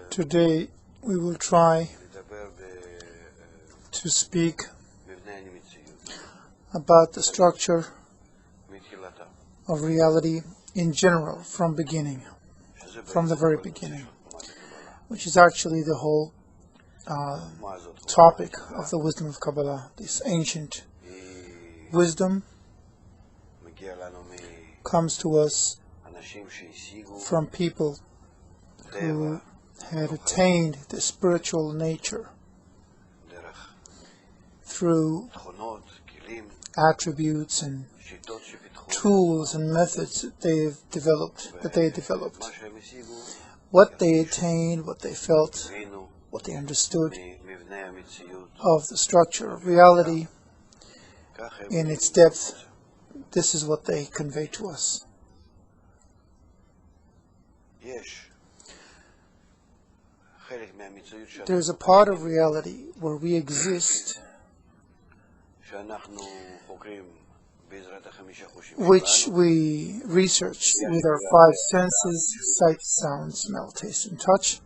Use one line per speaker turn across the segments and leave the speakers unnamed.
Today we will try to speak about the structure of reality in general from the very beginning, which is actually the whole topic of the wisdom of Kabbalah. This ancient wisdom comes to us from people who had attained the spiritual nature through attributes and tools and methods that they developed. What they attained, what they felt, what they understood of the structure of reality in its depth, this is what they convey to us. There's a part of reality where we exist, which we research with our five senses: sight, sound, smell, taste, and touch.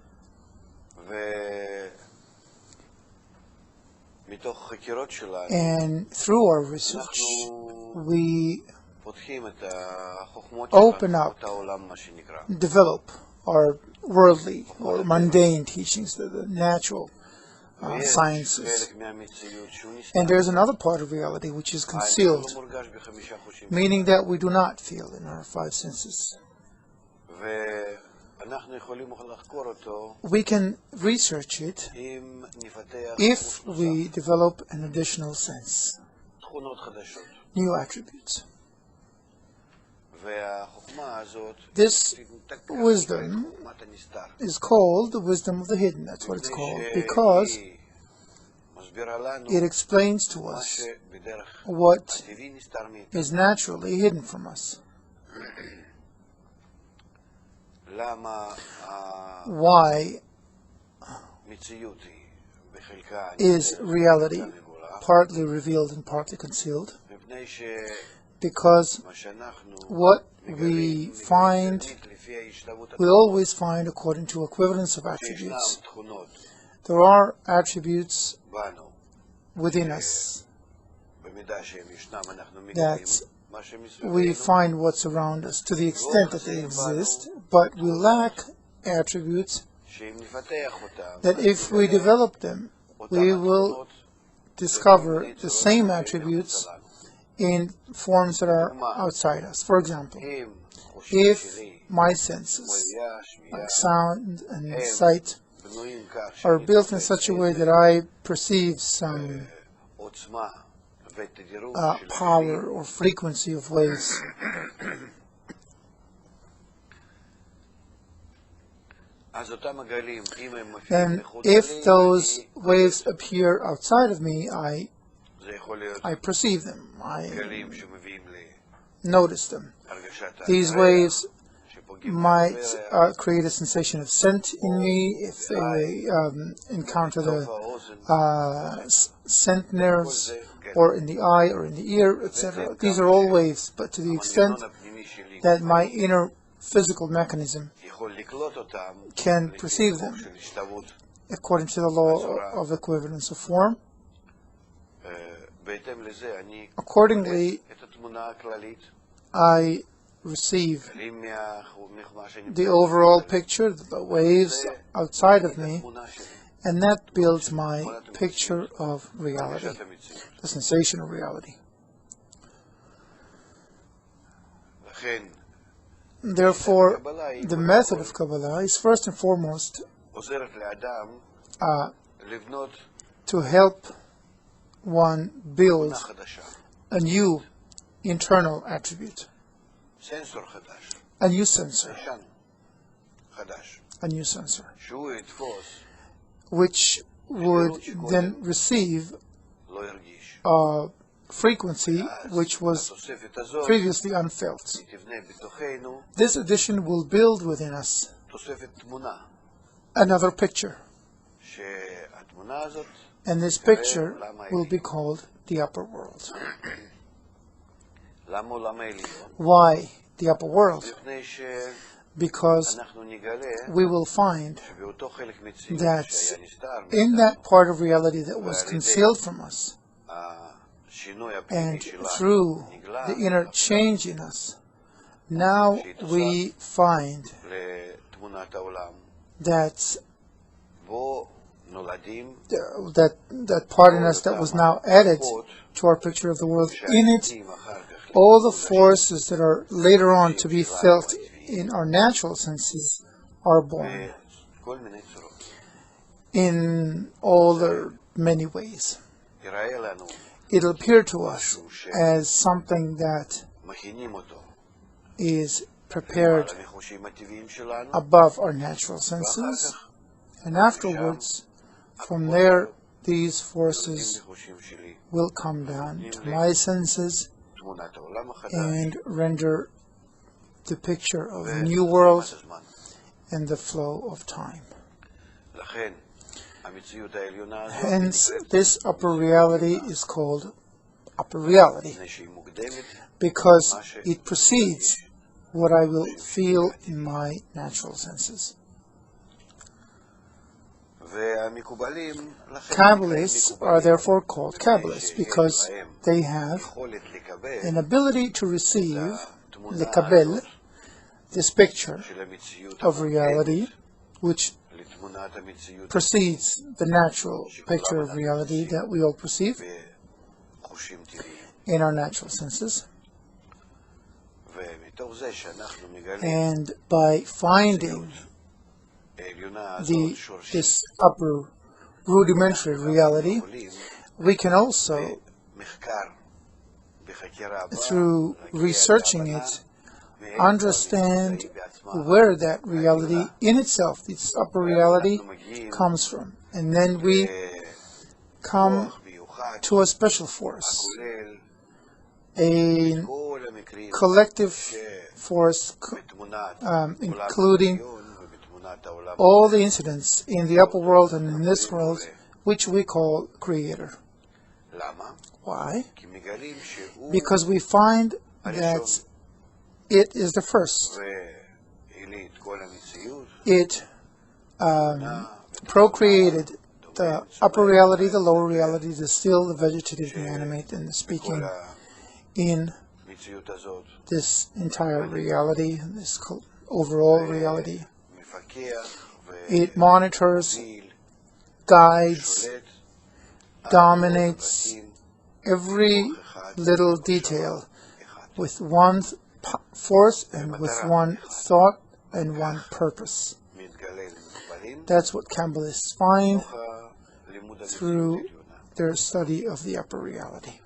And through our research, we open up, develop our worldly or mundane teachings, the natural sciences. And there's another part of reality which is concealed, meaning that we do not feel in our five senses. We can research it if we develop an additional sense, new attributes. This wisdom is called the wisdom of the hidden. That's what it's called, because it explains to us what is naturally hidden from us. Why is reality partly revealed and partly concealed? Because what we find, we always find according to equivalence of attributes. There are attributes within us that we find what's around us to the extent that they exist, but we lack attributes that if we develop them, we will discover the same attributes in forms that are outside us. For example, if my senses, like sound and sight, are built in such a way that I perceive some power or frequency of waves, and if those waves appear outside of me, I perceive them, I notice them. These waves might create a sensation of scent in me if they encounter the scent nerves, or in the eye, or in the ear, etc. These are all waves, but to the extent that my inner physical mechanism can perceive them according to the law of equivalence of form, accordingly I receive the overall picture, the waves outside of me, and that builds my picture of reality, the sensation of reality. Therefore, the method of Kabbalah is first and foremost to help one build a new internal attribute, a new sensor, which would then receive a frequency which was previously unfelt. This addition will build within us another picture, and this picture will be called the upper world. Why the upper world? because we will find that in that part of reality that was concealed from us, and through the inner change in us, now we find that that part in us that was now added to our picture of the world. In it, all the forces that are later on to be felt in our natural senses are born in all the many ways. It'll appear to us as something that is prepared above our natural senses, and afterwards, from there, these forces will come down to my senses and render the picture of a new world and the flow of time. Hence, this upper reality is called upper reality because it precedes what I will feel in my natural senses. Kabbalists are therefore called Kabbalists because they have an ability to receive, lekabel, this picture of reality, which precedes the natural picture of reality that we all perceive in our natural senses. And by finding this upper rudimentary reality, we can also, through researching it, understand where that reality in itself, this upper reality, comes from. And then we come to a special force, a collective force, including all the incidents in the upper world and in this world, which we call Creator. Why? Because we find that it is the first. It procreated the upper reality, the lower reality, the still, the vegetative, the animate, and the speaking in this entire reality, this overall reality. It monitors, guides, dominates every little detail with one force and with one thought and one purpose. That's what Kabbalists find through their study of the upper reality.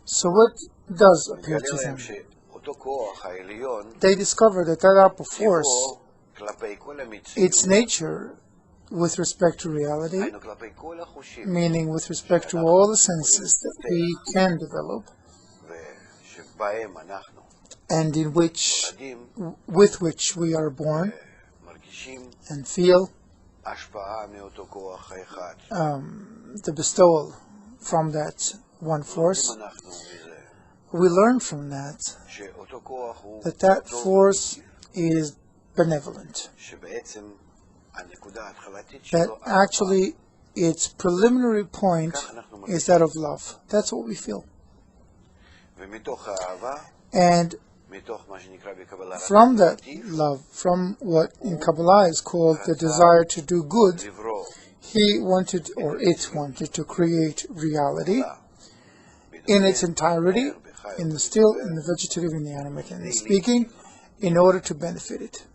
So what does appear to them? They discover that that upper force, its nature with respect to reality, meaning with respect to all the senses that we can develop, and in which, with which we are born and feel, the bestowal from that one force, we learn from that that force is benevolent, that actually its preliminary point is that of love. That's what we feel. And from that love, from what in Kabbalah is called the desire to do good, he wanted, or it wanted, to create reality in its entirety, in the still, in the vegetative, in the animate, and the speaking, in order to benefit it.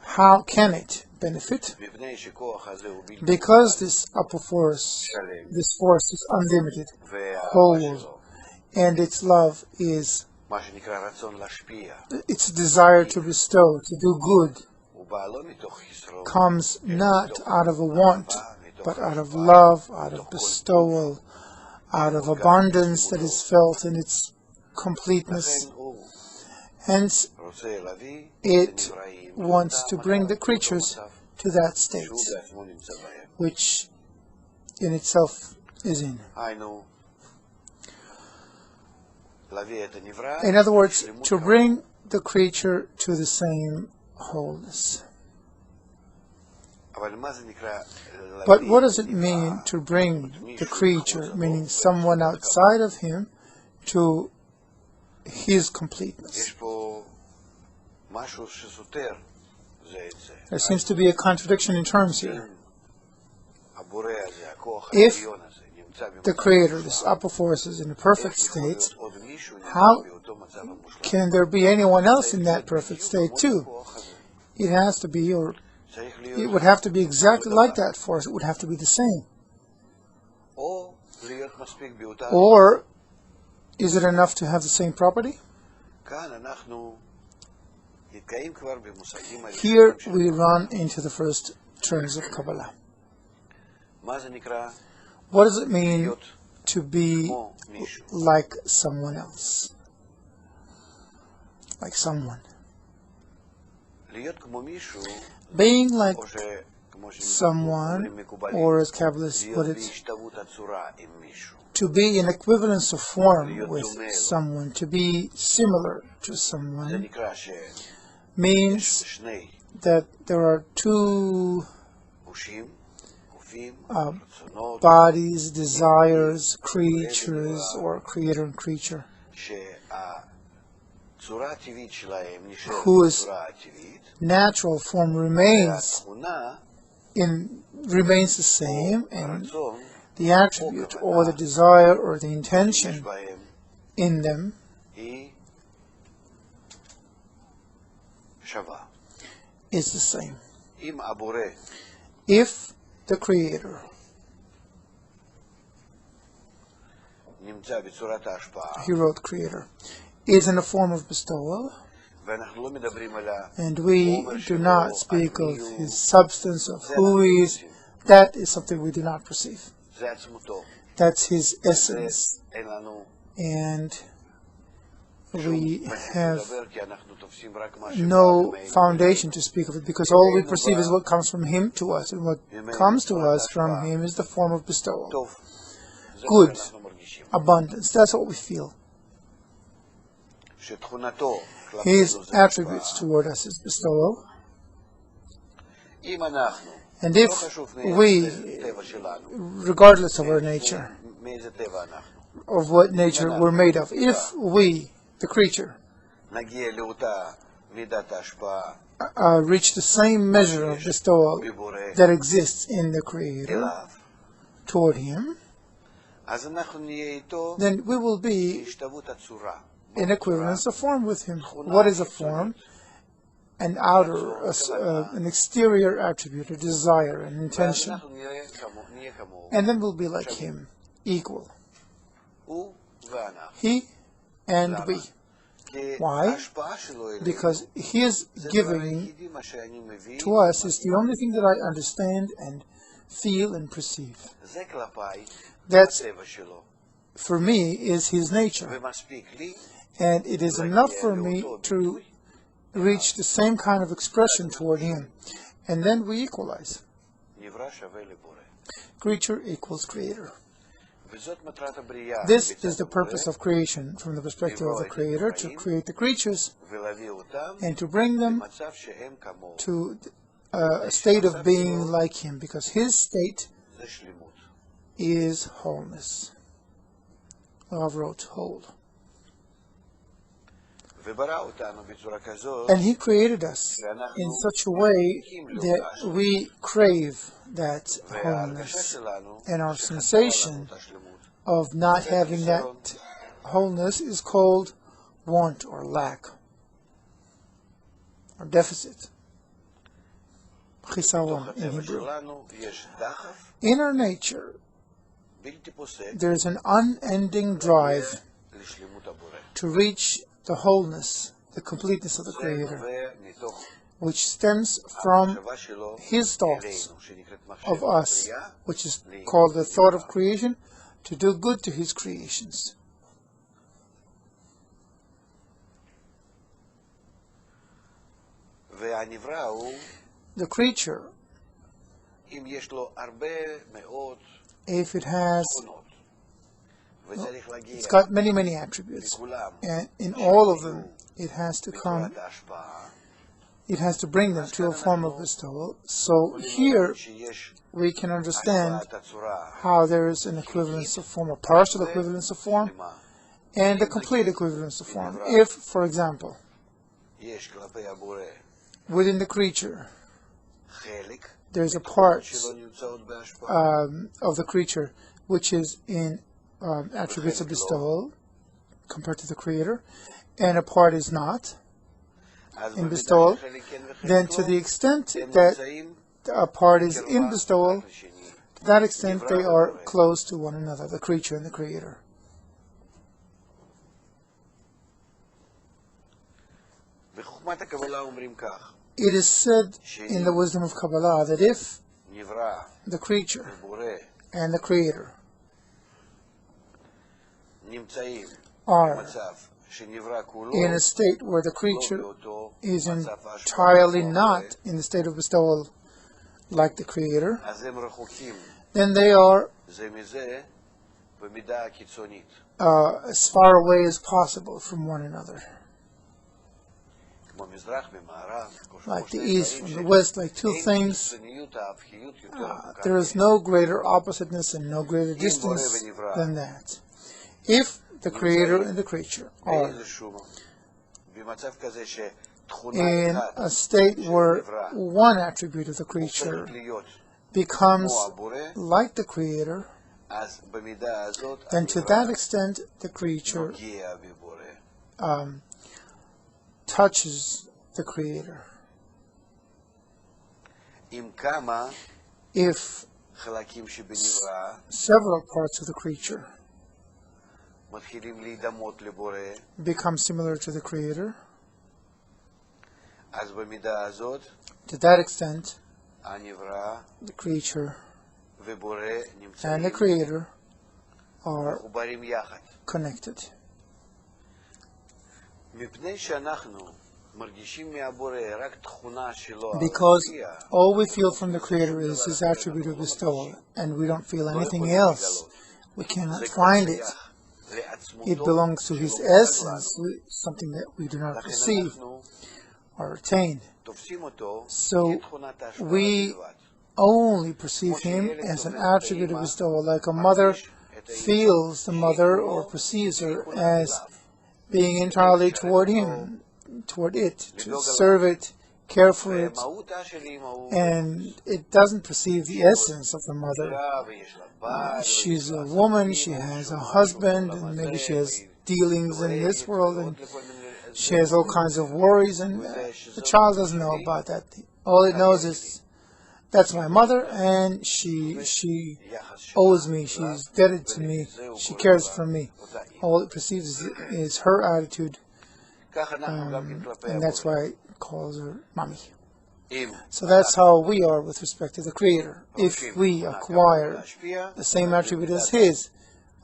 How can it benefit? Because this upper force, this force is unlimited, whole, and its love is its desire to bestow, to do good, comes not out of a want, but out of love, out of bestowal, out of abundance that is felt in its completeness. Hence, it wants to bring the creatures to that state, which in itself is in. In other words, to bring the creature to the same wholeness. But what does it mean to bring the creature, meaning someone outside of him, to his completeness? There seems to be a contradiction in terms here. If the Creator, this upper force, is in a perfect state, how can there be anyone else in that perfect state too? It has to be, or it would have to be exactly like that force. It would have to be the same. Or is it enough to have the same property? Here we run into the first terms of Kabbalah. What does it mean to be like someone else? Like someone. Being like someone, or as Kabbalists put it, to be in equivalence of form with someone, to be similar to someone, means that there are two bodies, desires, creatures, or creator and creature, whose natural form remains the same, and the attribute or the desire or the intention in them is the same. If the Creator he wrote Creator is in a form of bestowal, and we do not speak of his substance, of who he is, that is something we do not perceive. That's his essence, and we have no foundation to speak of it, because all we perceive is what comes from him to us, and what comes to us from him is the form of bestowal. Good, abundance, that's what we feel. His attributes toward us is bestowal. And if we, regardless of our nature, of what nature we're made of, if we, the creature, reach the same measure of bestowal that exists in the Creator toward him, then we will be in equivalence of form with him. What is a form? An outer, an exterior attribute, a desire, an intention. And then we'll be like him, equal. He and we. Why? Because his giving to us is the only thing that I understand and feel and perceive. That's, for me, is his nature. And it is enough for me to reach the same kind of expression toward him. And then we equalize. Creature equals Creator. This is the purpose of creation from the perspective of the Creator, to create the creatures and to bring them to a state of being like him, because his state is wholeness. Rav wrote whole. And he created us in such a way that we crave that wholeness, and our sensation of not having that wholeness is called want or lack or deficit, chisaron in Hebrew. In our nature, there's an unending drive to reach the wholeness, the completeness of the Creator, which stems from his thoughts of us, which is called the thought of creation, to do good to his creations. The creature, if it has, it's got many, many attributes, and in all of them it has to come, it has to bring them to a form of bestowal. So here we can understand how there is an equivalence of form, a partial equivalence of form, and a complete equivalence of form. If, for example, within the creature, there's a part of the creature which is in attributes of bestowal compared to the Creator, and a part is not in bestowal, then to the extent that a part is in bestowal, to that extent they are close to one another, the creature and the Creator. It is said in the wisdom of Kabbalah that if the creature and the Creator are in a state where the creature is entirely not in the state of bestowal like the Creator, then they are as far away as possible from one another. Like the east from the west, like two things, there is no greater oppositeness and no greater distance than that. If the Creator and the creature are in a state where one attribute of the creature becomes like the Creator, then to that extent the creature touches the Creator. If several parts of the creature become similar to the Creator, to that extent the creature and the Creator are connected. Because all we feel from the Creator is His attribute of bestowal, and we don't feel anything else. We cannot find it. It belongs to His essence, something that we do not perceive or attain. So we only perceive Him as an attribute of bestowal, like a mother feels the mother or perceives her as being entirely toward him, toward it, to serve it, care for it, and it doesn't perceive the essence of the mother. She's a woman, she has a husband, and maybe she has dealings in this world, and she has all kinds of worries, and the child doesn't know about that. All it knows is, that's my mother, and she owes me, she's indebted to me, she cares for me. All it perceives is her attitude, and that's why it calls her mommy. So that's how we are with respect to the Creator. If we acquire the same attribute as His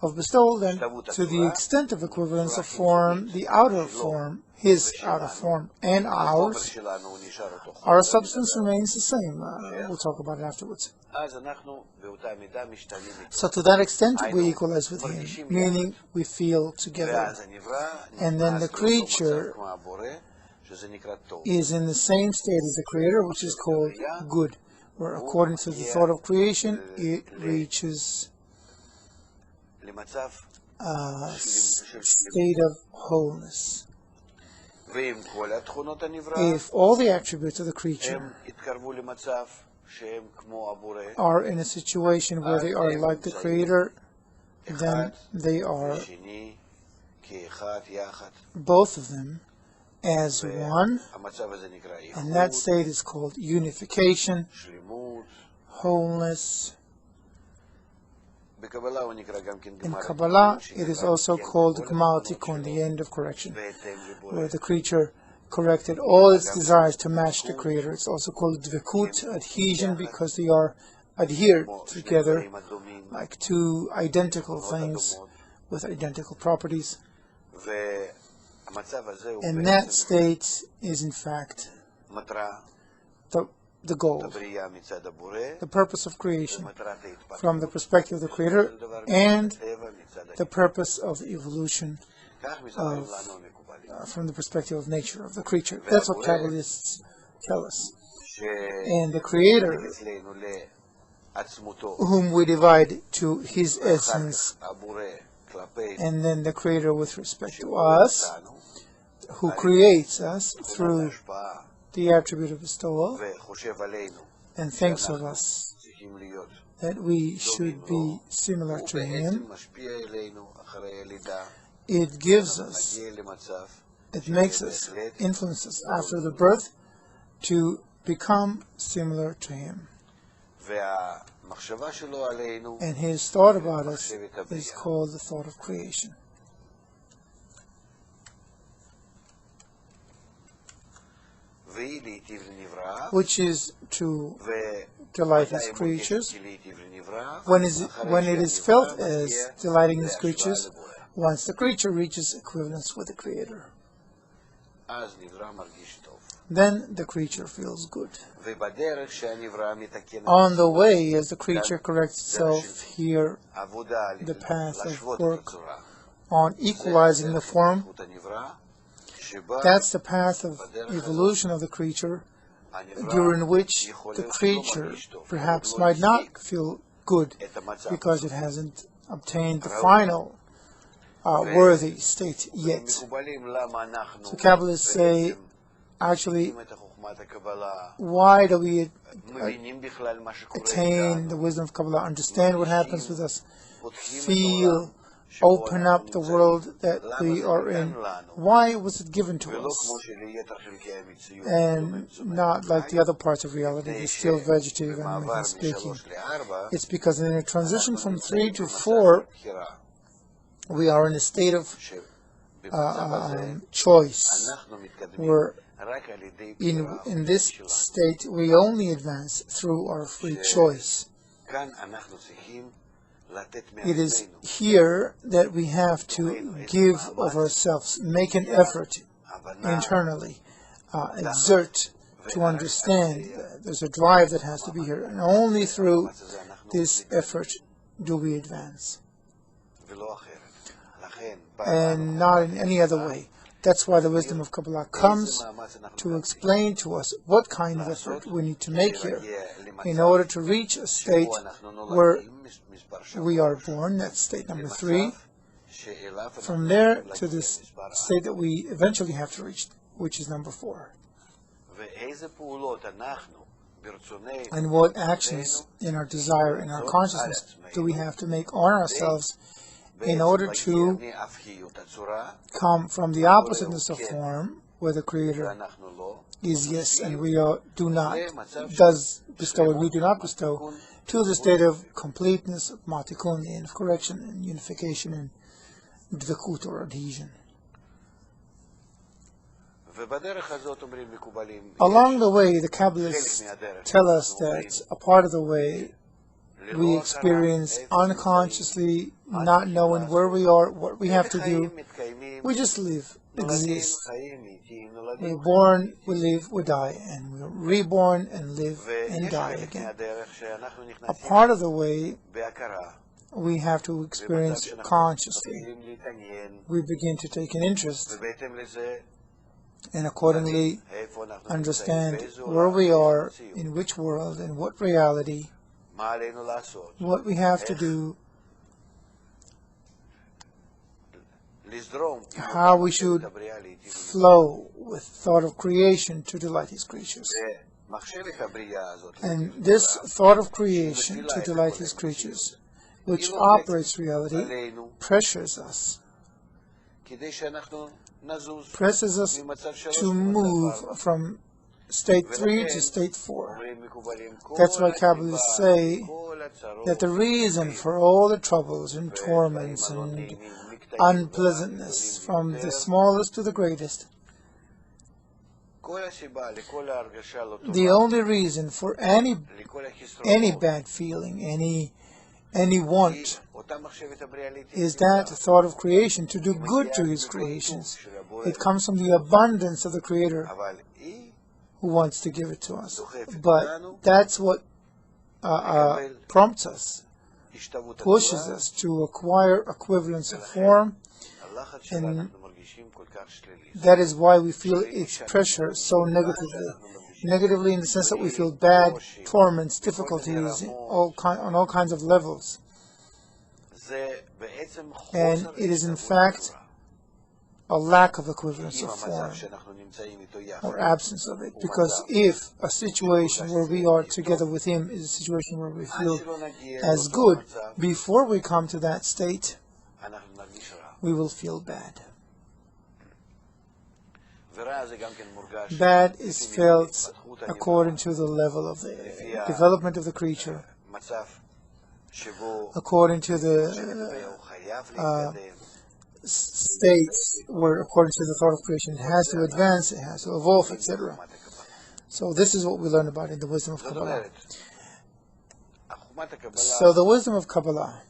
of bestowal, then to the extent of equivalence of form, the outer form, His outer form, and ours, our substance remains the same. We'll talk about it afterwards. So to that extent we equalize with Him, meaning we feel together. And then the creature is in the same state as the Creator, which is called good, where according to the thought of creation it reaches a state of wholeness. If all the attributes of the creature are in a situation where they are like the Creator, then they are, both of them, as one, and that state is called unification, wholeness. In Kabbalah, it is also called Gmar Tikkun, the end of correction, where the creature corrected all its desires to match the Creator. It's also called Dvekut, adhesion, because they are adhered together like two identical things with identical properties. And that state is in fact the the goal, the purpose of creation from the perspective of the Creator, and the purpose of evolution from the perspective of nature, of the creature. That's what Kabbalists tell us. And the Creator, whom we divide to His essence, and then the Creator with respect to us, who creates us through the attribute of bestowal, and thinks of us that we should be similar to Him. It gives us, it makes us, influences after the birth to become similar to Him. And His thought about us is called the thought of creation. Which is to delight His creatures. When it is felt as delighting His creatures, once the creature reaches equivalence with the Creator, then the creature feels good. On the way, as the creature corrects itself here, the path of work on equalizing the form, that's the path of evolution of the creature, during which the creature perhaps might not feel good because it hasn't obtained the final worthy state yet. So Kabbalists say, actually, why do we attain the wisdom of Kabbalah, understand what happens with us, feel, open up the world that we are in? Why was it given to us? And not like the other parts of reality, the still vegetative and speaking. It's because in a transition from 3 to 4, we are in a state of choice, where in this state we only advance through our free choice. It is here that we have to give of ourselves, make an effort internally, exert to understand. There's a drive that has to be here, and only through this effort do we advance, and not in any other way. That's why the wisdom of Kabbalah comes to explain to us what kind of effort we need to make here in order to reach a state where we are born. That's state number 3. From there to this state that we eventually have to reach, which is number 4. And what actions in our desire, in our consciousness, do we have to make on ourselves in order to come from the oppositeness of form, where the Creator is yes and we do not, does bestow and we do not bestow, to the state of completeness, of matikun, and of correction and unification and dvekut or adhesion. Along the way, the Kabbalists tell us that a part of the way we experience unconsciously, not knowing where we are, what we have to do. We just live, exist. We're born, we live, we die, and we're reborn and live and die again. A part of the way we have to experience consciously. We begin to take an interest and accordingly understand where we are, in which world, and what reality, what we have to do, how we should flow with thought of creation to delight His creatures. And this thought of creation to delight His creatures, which operates reality, pressures us, presses us to move from state 3 to state 4. That's why Kabbalists say that the reason for all the troubles and torments and unpleasantness, from the smallest to the greatest, the only reason for any bad feeling, any want, is that thought of creation, to do good to His creations. It comes from the abundance of the Creator, who wants to give it to us. But that's what prompts us, pushes us to acquire equivalence of form, and that is why we feel its pressure so negatively. Negatively in the sense that we feel bad, torments, difficulties on all kinds of levels. And it is in fact a lack of equivalence of form, or absence of it. Because if a situation where we are together with Him is a situation where we feel as good, before we come to that state, we will feel bad. Bad is felt according to the level of the development of the creature, according to the states where, according to the thought of creation, it has to advance, it has to evolve, etc. So this is what we learn about in the wisdom of Kabbalah. So the wisdom of Kabbalah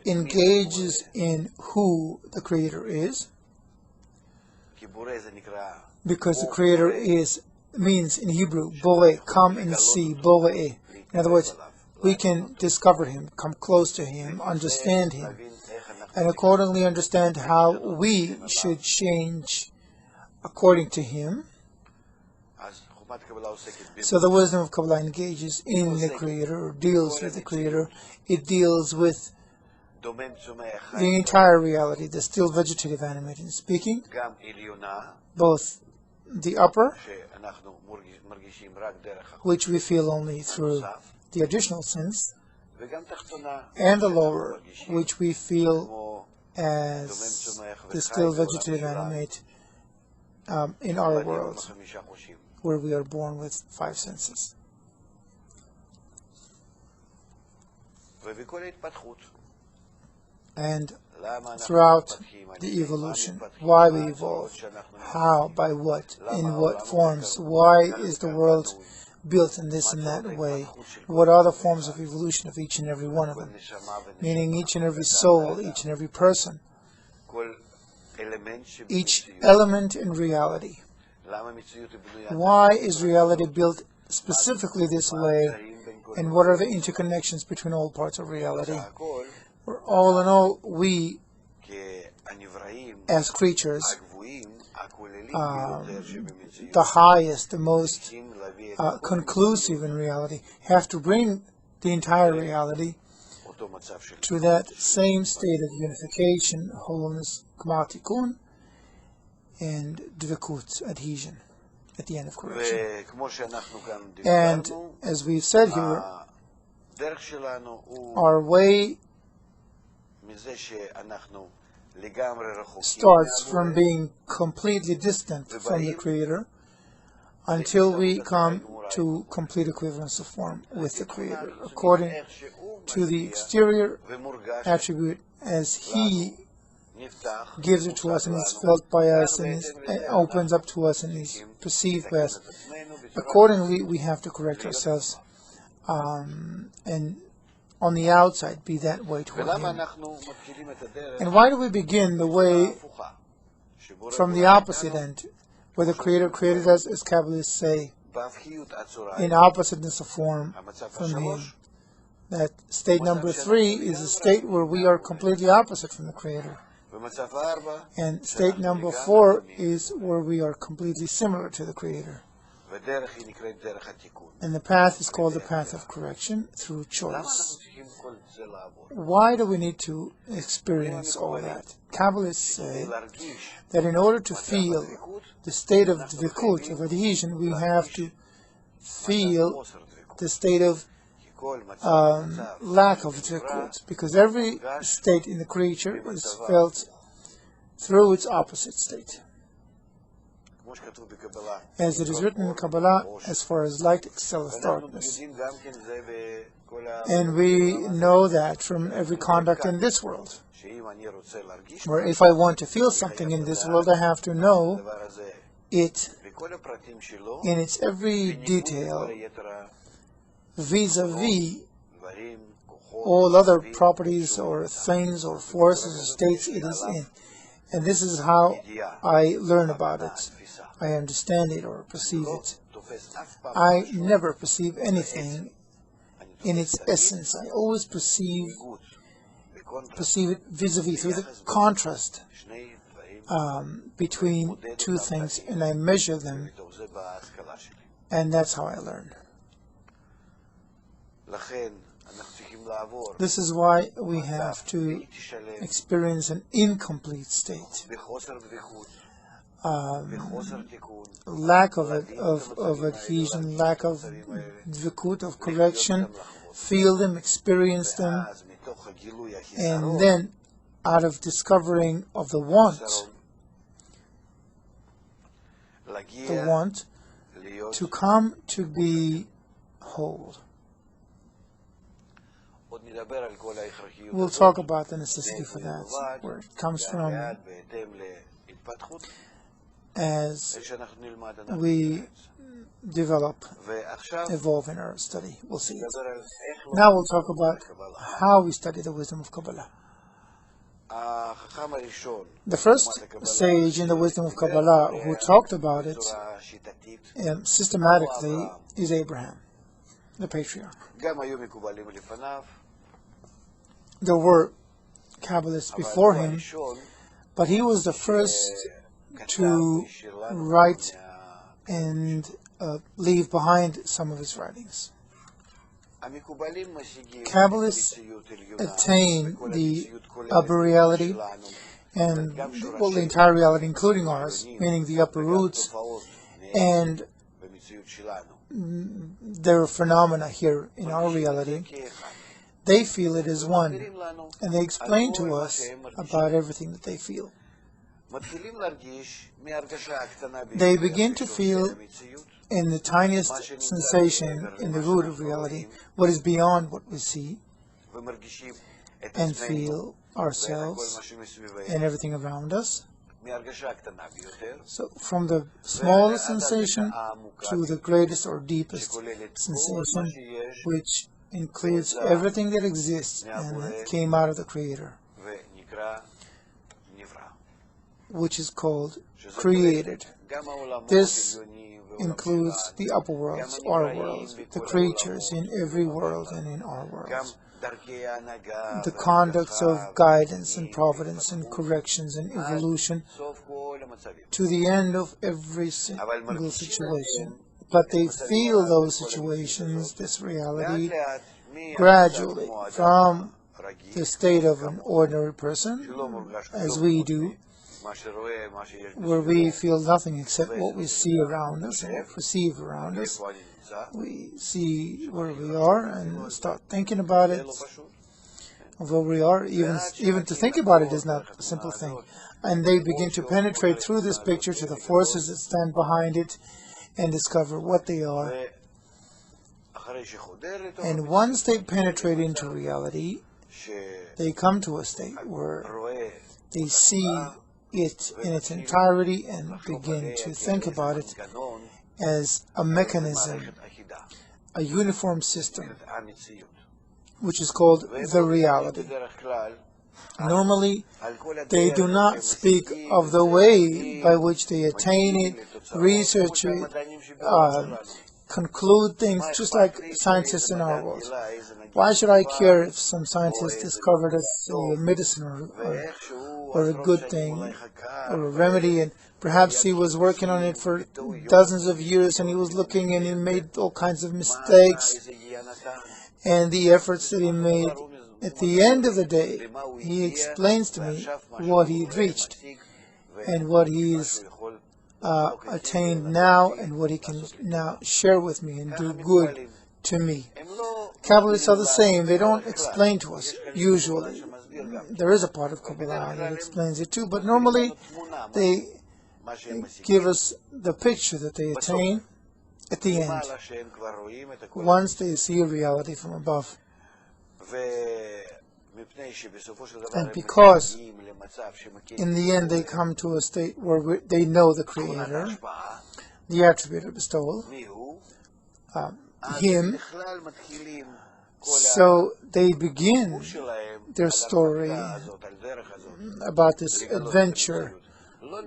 engages in who the Creator is, because the Creator means in Hebrew, Boreh, come and see, Boreh. In other words, we can discover Him, come close to Him, understand Him, and accordingly understand how we should change according to Him. So the wisdom of Kabbalah engages in the Creator, or deals with the Creator. It deals with the entire reality, the still vegetative animated speaking, both the upper, which we feel only through the additional sense, and the lower, which we feel as the still vegetative animate in our world, where we are born with 5 senses. And throughout the evolution, why we evolve, how, by what, in what forms, why is the world built in this and that way, what are the forms of evolution of each and every one of them, meaning each and every soul, each and every person, each element in reality. Why is reality built specifically this way, and what are the interconnections between all parts of reality? For all in all, we, as creatures, the highest, the most conclusive in reality, have to bring the entire reality to that same state of unification, wholeness, Gmar Tikkun, and Dvekut, adhesion, at the end of correction. And as we've said here, our way starts from being completely distant from the Creator until we come to complete equivalence of form with the Creator, according to the exterior attribute as He gives it to us and is felt by us and opens up to us and is perceived by us. Accordingly, we have to correct ourselves and on the outside be that way toward Him. And why do we begin the way from the opposite end, where the Creator created us, as Kabbalists say, in oppositeness of form from Him? That state number 3 is a state where we are completely opposite from the Creator. And state number 4 is where we are completely similar to the Creator. And the path is called the path of correction through choice. Why do we need to experience all that? Kabbalists say that in order to feel the state of dvekut, of adhesion, we have to feel the state of lack of dvekut, because every state in the creature is felt through its opposite state. As it is written in Kabbalah, as far as light excelleth darkness. And we know that from every conduct in this world, where if I want to feel something in this world, I have to know it in its every detail, vis-a-vis all other properties or things or forces or states it is in. And this is how I learn about it. I understand it or perceive it. I never perceive anything in its essence. I always perceive it vis-a-vis, through the contrast between two things, and I measure them, and that's how I learn. This is why we have to experience an incomplete state, lack of adhesion, lack of dvikut, of correction, feel them, experience them, and then out of discovering of the want to come to be whole. We'll talk about the necessity for that, where it comes from as we develop, evolve in our study. We'll see it. Now we'll talk about how we study the wisdom of Kabbalah. The first sage in the wisdom of Kabbalah who talked about it systematically is Abraham, the patriarch. There were Kabbalists before him, but he was the first to write and leave behind some of his writings. Kabbalists attain the upper reality, and the entire reality, including ours, meaning the upper roots, and their phenomena here in our reality. They feel it as one, and they explain to us about everything that they feel. They begin to feel in the tiniest sensation in the root of reality what is beyond what we see, and feel ourselves and everything around us. So from the smallest sensation to the greatest or deepest sensation, which includes everything that exists and that came out of the Creator, which is called created. This includes the upper worlds, our worlds, the creatures in every world and in our worlds, the conducts of guidance and providence and corrections and evolution to the end of every single situation. But they feel those situations, this reality, gradually from the state of an ordinary person, as we do, where we feel nothing except what we see around us and perceive around us. We see where we are and start thinking about it, of where we are. Even to think about it is not a simple thing. And they begin to penetrate through this picture to the forces that stand behind it and discover what they are. And once they penetrate into reality, they come to a state where they see it in its entirety and begin to think about it as a mechanism, a uniform system, which is called the reality. Normally, they do not speak of the way by which they attain it, research it, conclude things, just like scientists in our world. Why should I care if some scientist discovered a medicine or a good thing or a remedy, and perhaps he was working on it for dozens of years, and he was looking and he made all kinds of mistakes, and the efforts that he made, at the end of the day, he explains to me what he had reached and what he's attained now and what he can now share with me and do good to me. Kabbalists are the same. They don't explain to us, usually. There is a part of Kabbalah that explains it too, but normally they give us the picture that they attain at the end, once they see a reality from above. And because in the end they come to a state where they know the Creator, the attribute of bestowal, Him, So they begin their story about this adventure,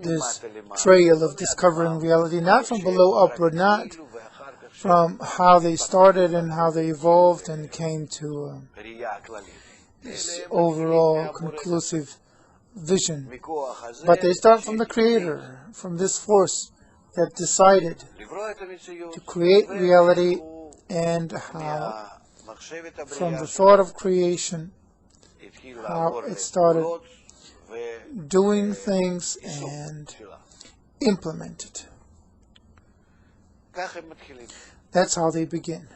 this trail of discovering reality, not from below upward, not from how they started and how they evolved and came to this overall conclusive vision. But they start from the Creator, from this force that decided to create reality, and how from the thought of creation, how it started doing things and implemented. That's how they begin.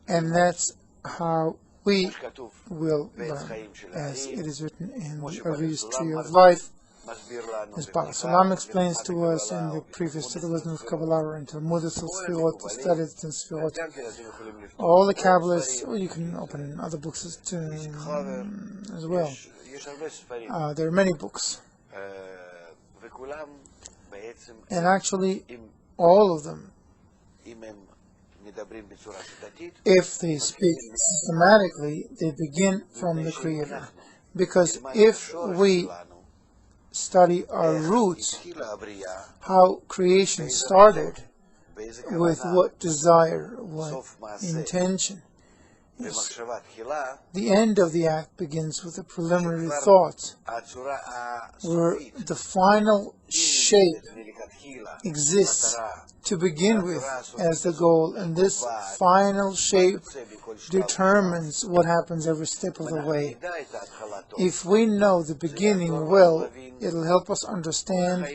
And that's how we will learn, as it is written in the Ari's Tree of Life. As Baal Salam explains to us in the preface to the Wisdom of Kabbalah and Talmud, Sfirot, studied in Sfirot. All the Kabbalists, well, you can open in other books as well. There are many books. And actually, all of them, if they speak systematically, they begin from the Creator. Because if we study our roots, how creation started, with what desire, what intention, yes. The end of the act begins with a preliminary thought, where the final shape exists to begin with as the goal, and this final shape determines what happens every step of the way. If we know the beginning well, it'll help us understand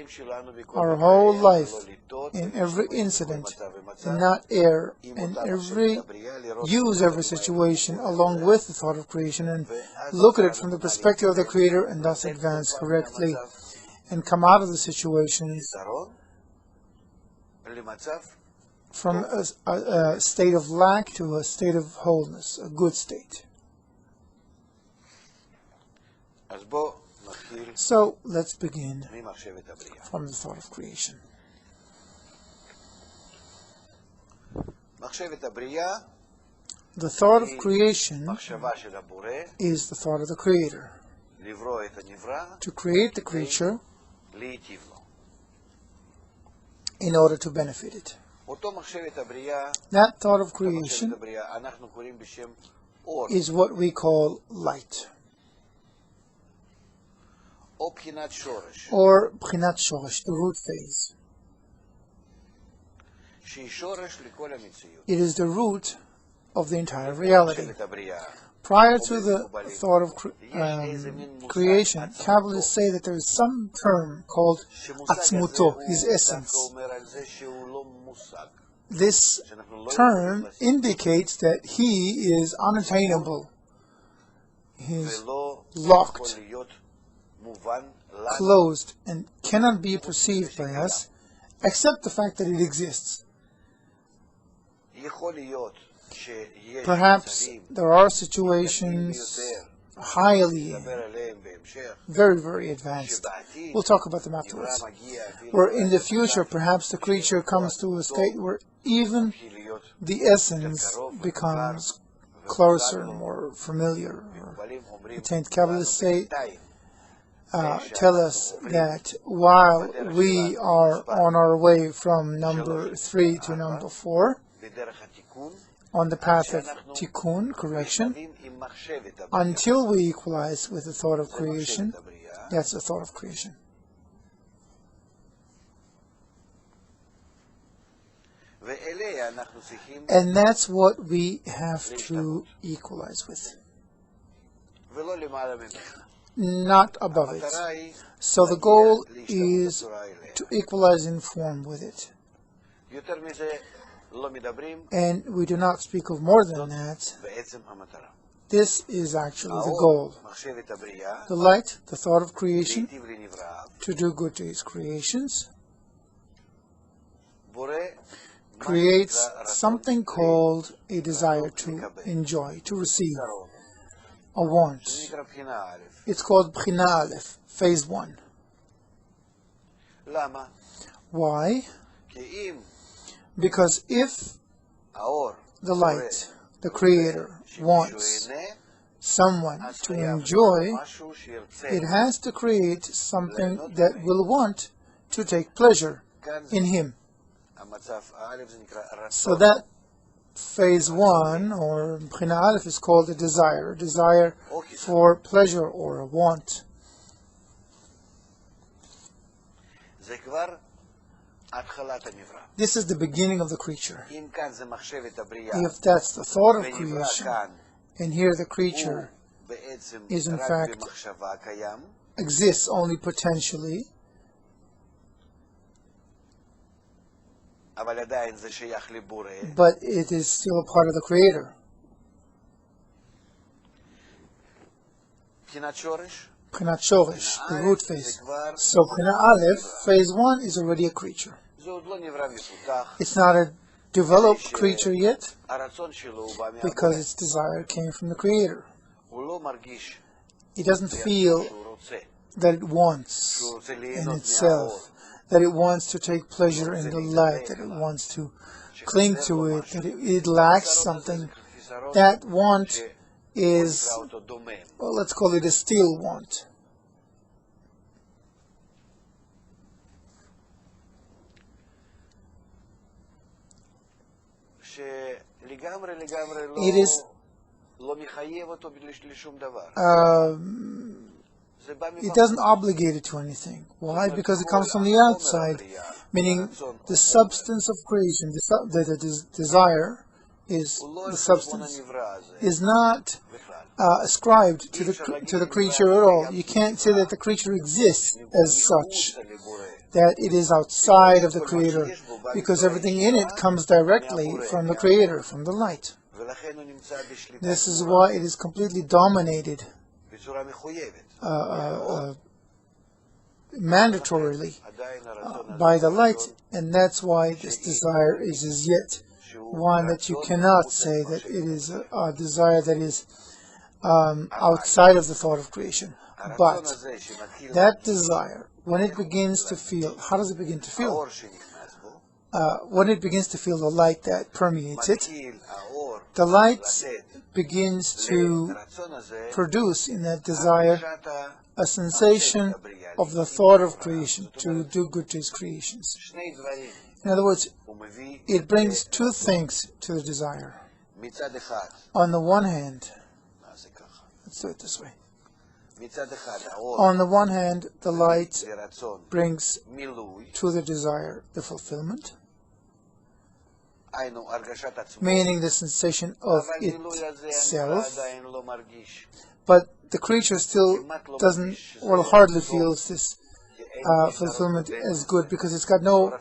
our whole life in every incident and not err, and use every situation along with the thought of creation and look at it from the perspective of the Creator, and thus advance correctly and come out of the situations from a state of lack to a state of wholeness, a good state. So let's begin from the thought of creation. The thought of creation is the thought of the Creator, to create the creature in order to benefit it. That thought of creation is what we call light, or Bchinat Shoresh, the root phase. It is the root of the entire reality. Prior to the thought of creation, Kabbalists say that there is some term called Atzmuto, his essence. This term indicates that he is unattainable, he is locked, closed, and cannot be perceived by us, except the fact that it exists. Perhaps there are situations highly, very, very advanced, we'll talk about them afterwards, where in the future perhaps the creature comes to a state where even the essence becomes closer, more familiar. Attained Kabbalists say, tell us that while we are on our way from number 3 to number 4, on the path of tikkun, correction, until we equalize with the thought of creation, that's the thought of creation. And that's what we have to equalize with, not above it. So the goal is to equalize in form with it. And we do not speak of more than that. This is actually the goal. The light, the thought of creation, to do good to its creations, creates something called a desire to enjoy, to receive, a want. It's called Bchina Aleph, phase 1. Why? Because if the light, the Creator, wants someone to enjoy, it has to create something that will want to take pleasure in him. So that phase 1, or Bchina Aleph, is called a desire for pleasure or a want. This is the beginning of the creature. If that's the thought of creation, and here the creature is in fact exists only potentially, but it is still a part of the Creator. B'chinat Shoresh, the root phase. So B'china Aleph, phase 1, is already a creature. It's not a developed creature yet, because its desire came from the Creator. It doesn't feel that it wants in itself, that it wants to take pleasure in the light, that it wants to cling to it, that it lacks something. That want is, well, let's call it a still want. It is it doesn't obligate it to anything. Why? Because it comes from the outside, meaning the substance of creation, the desire is the substance, is not ascribed to the creature at all. You can't say that the creature exists as such, that it is outside of the Creator, because everything in it comes directly from the Creator, from the light. This is why it is completely dominated mandatorily by the light, and that's why this desire is as yet one that you cannot say that it is a desire that is outside of the thought of creation. But that desire, when it begins to feel, how does it begin to feel? When it begins to feel the light that permeates it, the light begins to produce in that desire a sensation of the thought of creation, to do good to his creations. In other words, it brings two things to the desire. On the one hand, let's do it this way. On the one hand, the light brings to the desire the fulfillment, meaning the sensation of itself, but the creature still doesn't, or hardly feels this fulfillment as good, because it's got no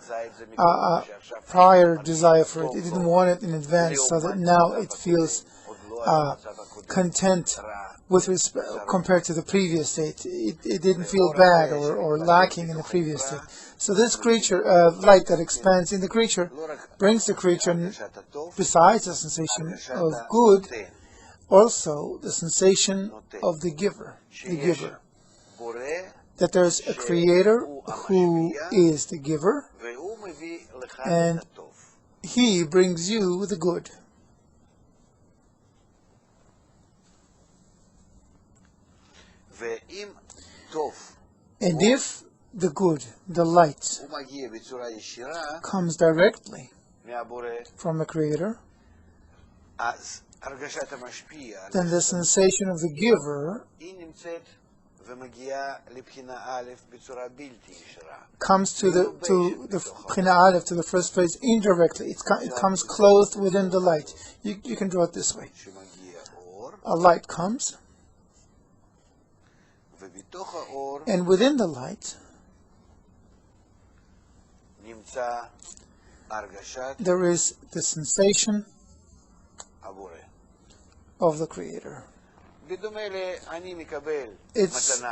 prior desire for it. It didn't want it in advance, so that now it feels content with respect compared to the previous state. It didn't feel bad or lacking in the previous state. So this creature, light that expands in the creature, brings the creature, besides the sensation of good, also the sensation of the giver, that there's a Creator who is the giver, and he brings you the good. And if the good, the light, comes directly from the Creator, then the sensation of the giver comes to the Bchina Aleph, to the first phase, indirectly. It comes clothed within the light. You can draw it this way. A light comes, and within the light there is the sensation of the Creator. It's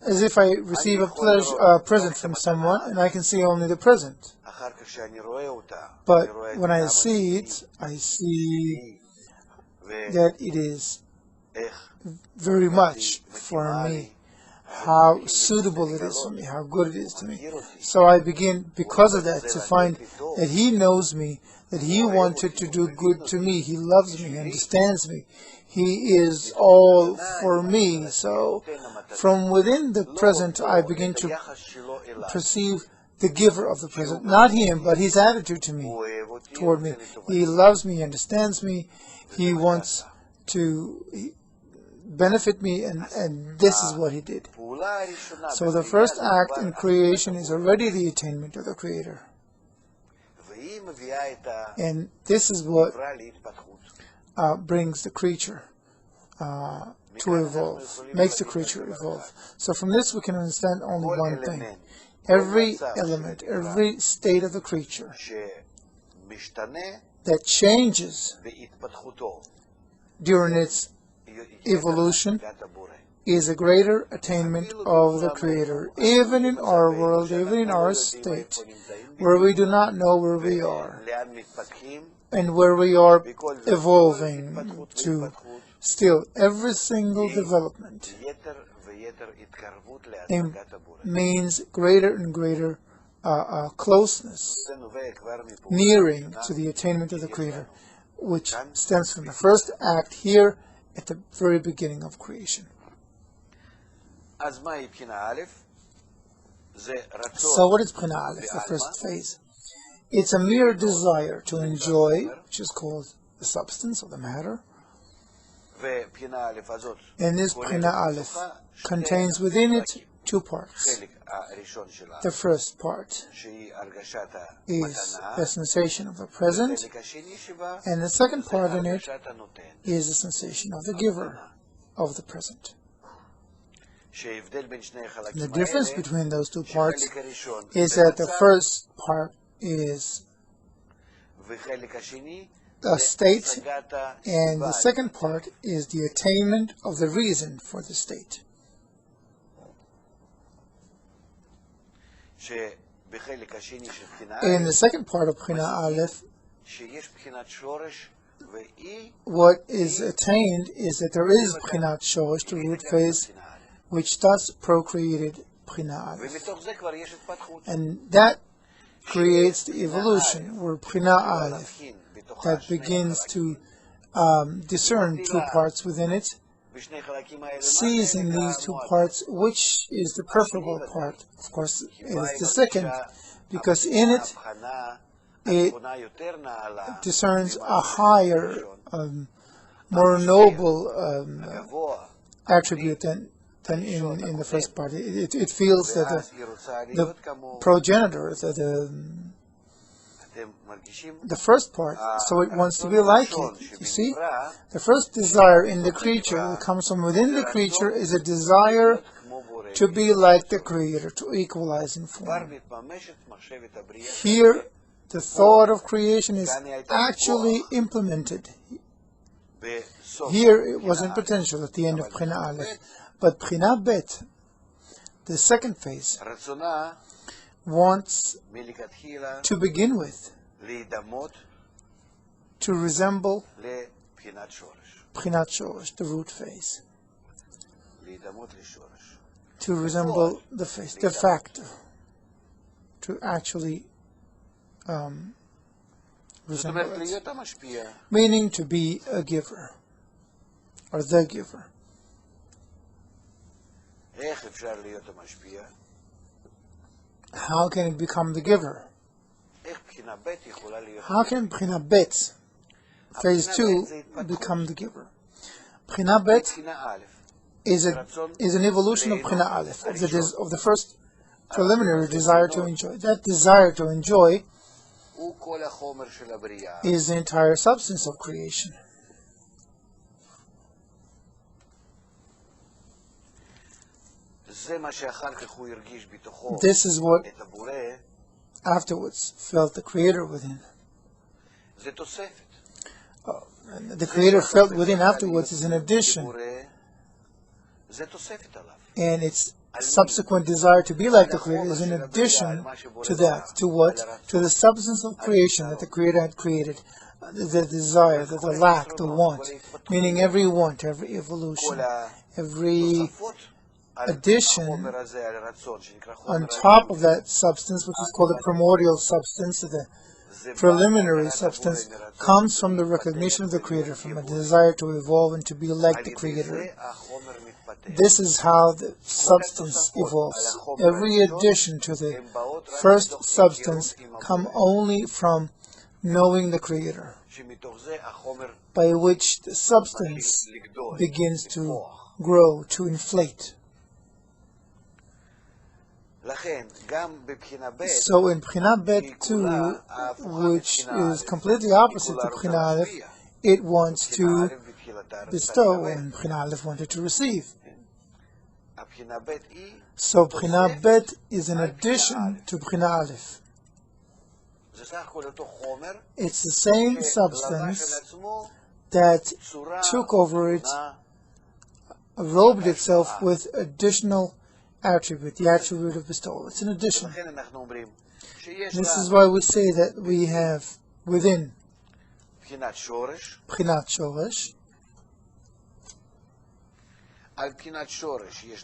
as if I receive a present from someone, and I can see only the present. But when I see it, I see that it is very much for me. how suitable it is for me, how good it is to me. So I begin, because of that, to find that He knows me, that He wanted to do good to me. He loves me, He understands me. He is all for me. So from within the present, I begin to perceive the giver of the present. Not Him, but His attitude to me, toward me. He loves me, He understands me. He wants to benefit me, and this is what He did. So the first act in creation is already the attainment of the Creator. And this is what brings the creature to evolve, makes the creature evolve. So from this we can understand only one thing. Every element, every state of the creature that changes during its evolution is a greater attainment of the Creator. Even in our world, even in our state, where we do not know where we are, and where we are evolving to, still, every single development means greater and greater closeness, nearing to the attainment of the Creator, which stems from the first act here at the very beginning of creation. So what is Bchina Aleph, the first phase? It's a mere desire to enjoy, which is called the substance or the matter. And this Bchina Aleph contains within it two parts. The first part is the sensation of the present, and the second part in it is the sensation of the giver of the present. The difference between those two parts is that the first part is a state, and the second part is the attainment of the reason for the state. In the second part of Bchina Aleph, what is attained is that there is Bchinat Shoresh, the root phase, which thus procreated Bchina Aleph. And that creates the evolution, where Bchina Aleph, that begins to discern two parts within it, sees in these two parts which is the preferable part. Of course, it is the second, because in it, it discerns a higher, more noble attribute than in the first part. It feels that the progenitor, the first part, so it wants to be like it. You see, the first desire in the creature that comes from within the creature is a desire to be like the Creator, to equalize in form. Here, the thought of creation is actually implemented. Here, it was in potential at the end of Bchina Aleph. But Bchina Bet, the second phase, wants to begin with, to resemble Bchinat Shoresh, the root phase, to resemble the face, the fact, to actually resemble it, meaning to be a giver, or the giver. How can it become the giver? How can Bchina Bet, phase 2, become the giver? Bchina Bet is an evolution of Bchina Aleph, of the first preliminary desire to enjoy. That desire to enjoy is the entire substance of creation. This is what afterwards felt the Creator within. The Creator felt within afterwards is an addition. And its subsequent desire to be like the Creator is an addition to that. To what? To the substance of creation that the Creator had created. The desire, the lack, the want. Meaning every want, every evolution, every addition on top of that substance, which is called the primordial substance, the preliminary substance, comes from the recognition of the Creator, from a desire to evolve and to be like the Creator. This is how the substance evolves. Every addition to the first substance comes only from knowing the Creator, by which the substance begins to grow, to inflate. So in B'china Bet too, which is completely opposite to B'china Aleph, it wants to bestow, and B'china Aleph wanted to receive. So B'china Bet is an addition to B'china Aleph. It's the same substance that took over it, robed itself with additional attribute, the attribute of bestowal. It's an addition. This is why we say that we have within B'chinat Shoresh,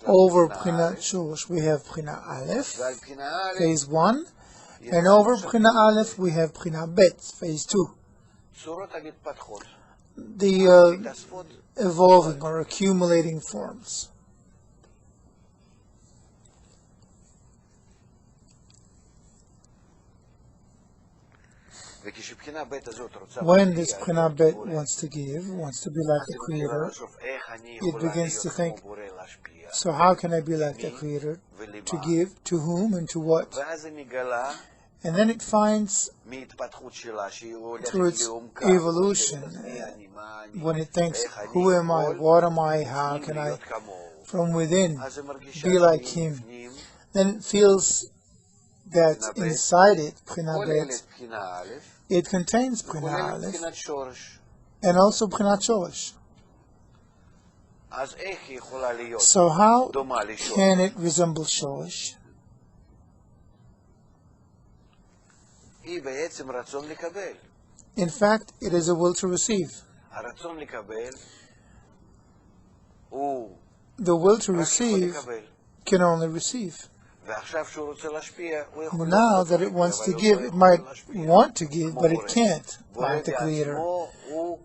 over B'chinat Shoresh we have B'china Aleph, phase 1, and over B'china Aleph we have B'china Bet, phase 2. The evolving or accumulating forms. When this B'china Bet wants to give, wants to be like the Creator, it begins to think, so how can I be like the Creator? To give, to whom, and to what? And then it finds through its evolution, when it thinks, who am I, what am I, how can I, from within, be like Him, then it feels that inside it, B'china Bet, it contains B'china Aleph and also B'chinat Shoresh. So how can it resemble Shoresh? In fact, it is a will to receive. The will to receive can only receive. Now that it wants to give, it might want to give, but it can't, like the Creator.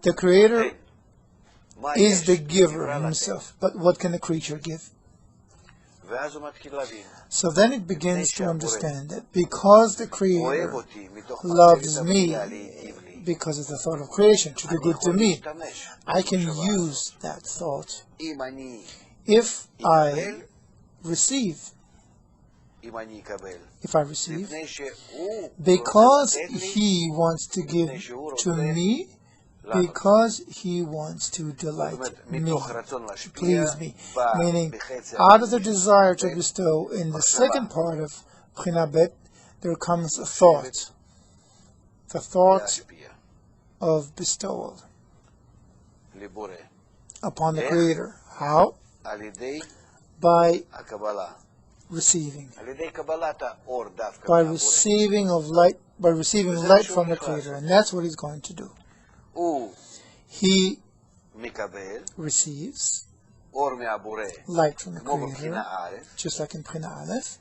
The Creator is the giver himself, but what can the creature give? So then it begins to understand that because the Creator loves me, because of the thought of creation, to do good to me, I can use that thought. If I receive, because He wants to give to me, because He wants to delight me, to please me, meaning out of the desire to bestow, in the second part of B'china Bet, there comes a thought, the thought of bestowal upon the Creator. How? By receiving, by receiving light from the Creator, and that's what He's going to do. He receives light from the Creator, just like in B'china Aleph,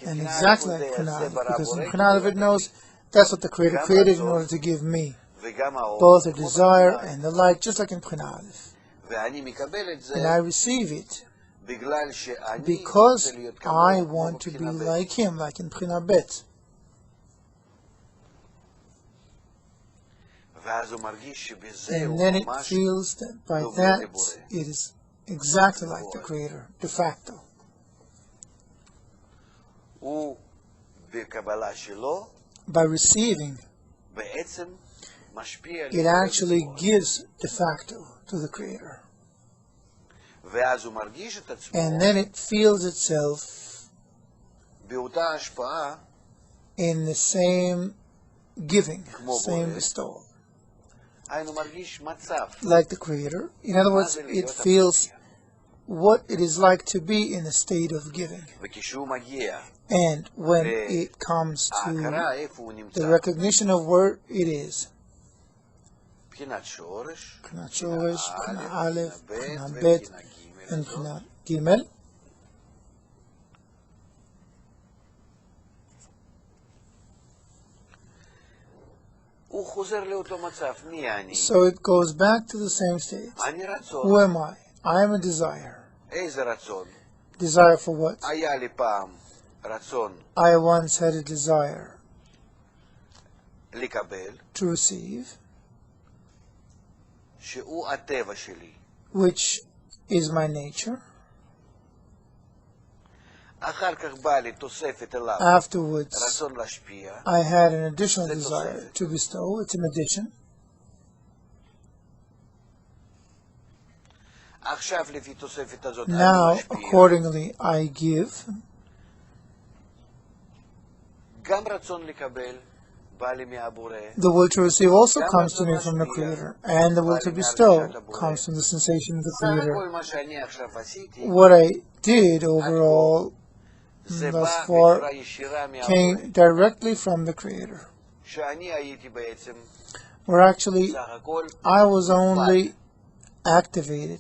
and exactly like B'china Aleph, because in B'china Aleph it knows that's what the Creator created in order to give me, both the desire and the light, just like in B'china Aleph. And I receive it because I want to be like Him, like in B'china Bet. And then it feels that by that it is exactly like the Creator, de facto. By receiving, it actually gives de facto to the Creator. And then it feels itself in the same giving, same bestowal, like the Creator. In other words, it feels what it is like to be in a state of giving. And when it comes to the recognition of where it is, B'chinat Shoresh, B'china Aleph, B'china Bet, and B'china Gimel. So it goes back to the same state. Who am I? I am a desire. Desire for what? I once had a desire to receive, which is my nature. Afterwards, I had an additional desire to bestow. It's an addition. Now, accordingly, I give. The will to receive also comes to me from the Creator, and the will to bestow comes from the sensation of the Creator. What I did overall thus far came directly from the Creator. Where actually I was only activated.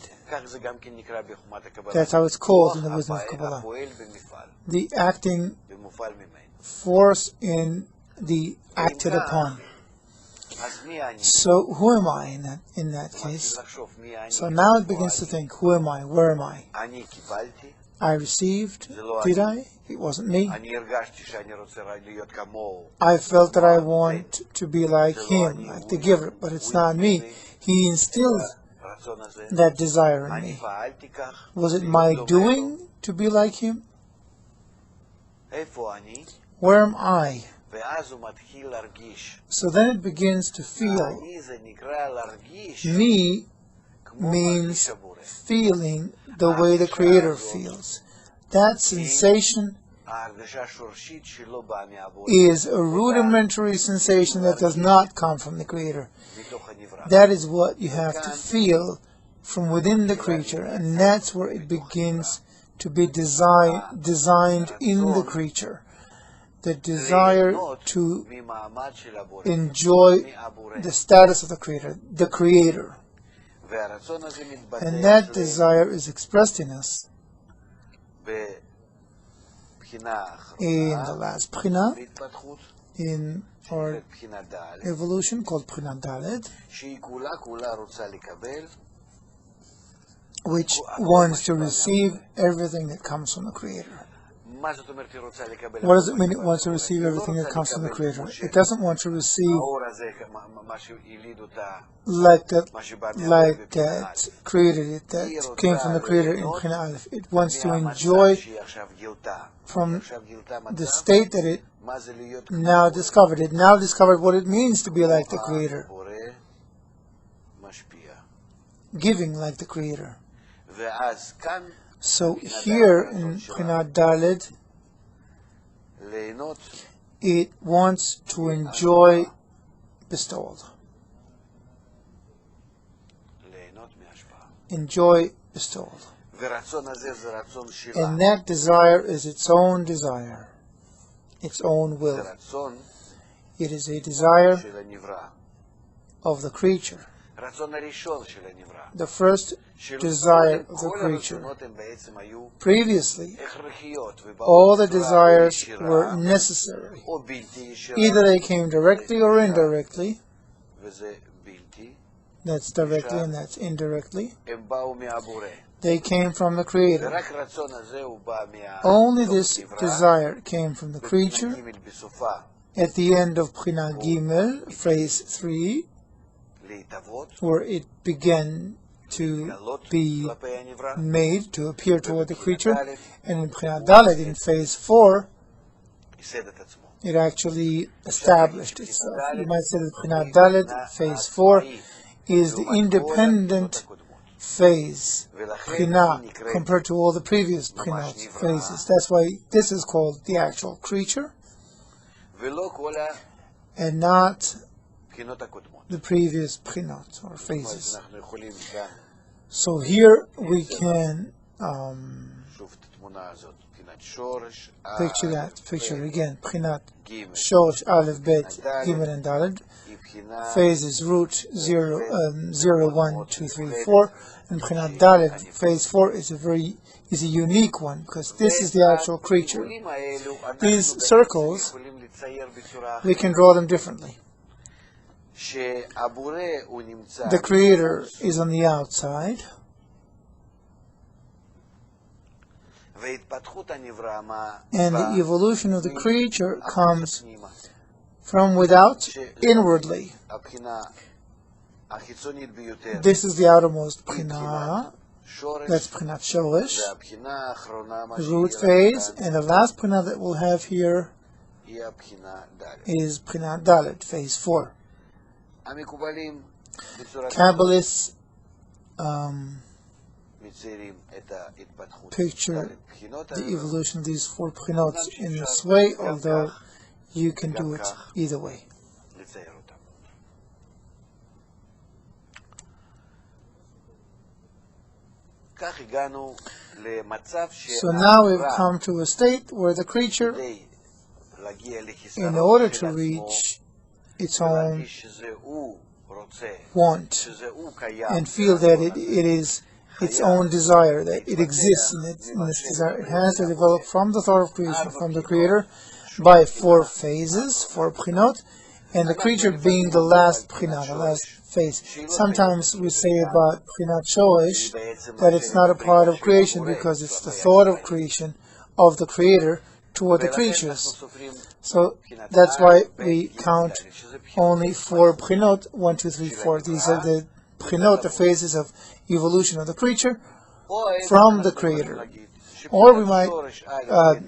That's how it's called in the wisdom of Kabbalah. The acting force in the acted upon. So who am I in that case? So now it begins to think, who am I? Where am I? I received, did I? It wasn't me. I felt that I want to be like him, like the giver, but it's not me. He instilled that desire in me. Was it my doing to be like him? Where am I? So then it begins to feel. Me means feeling the way the Creator feels. That sensation is a rudimentary sensation that does not come from the Creator. That is what you have to feel from within the creature, and that's where it begins to be designed in the creature. The desire to enjoy the status of the Creator. And that desire is expressed in us in the last B'china, in our evolution called B'china Dalet, which wants to receive everything that comes from the Creator. What does it mean it wants to receive everything that comes from the Creator? It doesn't want to receive like that created it, that came from the Creator in B'china Aleph. It wants to enjoy from the state that it now discovered. It now discovered what it means to be like the Creator. Giving like the Creator. So here in B'china Dalet, it wants to enjoy bestowal. Enjoy bestowal. And that desire is its own desire, its own will. It is a desire of the creature. The first desire of the creature. Previously, all the desires were necessary. Either they came directly or indirectly. That's directly and that's indirectly. They came from the Creator. Only this desire came from the creature. At the end of B'china Gimel, phase 3, where it began to be made, to appear toward the creature, and in B'china Dalet, in phase 4, it actually established itself. You might say that B'china Dalet, phase 4, is the independent phase, B'china, compared to all the previous B'china phases. That's why this is called the actual creature, and not the previous B'chinot or phases. So here we can Picture that. Picture again. Bchinat Shoresh Aleph Bet Gimel and Daled. Phases root 0, 1, 2, 3, 4, and Bchinat Daled phase 4 is a unique one because this is the actual creature. These circles, we can draw them differently. The creator is on the outside, and the evolution of the creature comes from without inwardly. This is the outermost Bchinah, that's Bchinat Shoresh, the root phase, and the last Bchinah that we'll have here is Bchinat Daled, phase 4. Kabbalists picture the evolution of these 4 Bchinot in this way, although you can do it either way. So now we've come to a state where the creature, in order to reach its own want and feel that it is its own desire, that it exists in this desire, it has to develop from the thought of creation, from the creator, by 4 phases, 4 Bchinot, and the creature being the last Bchinah, the last phase. Sometimes we say about Bchinat Shoresh that it's not a part of creation because it's the thought of creation of the creator toward the creatures. So that's why we count only 4 Bchinot, 1, 2, 3, 4. These are the Bchinot, the phases of evolution of the creature from the creator. Or we might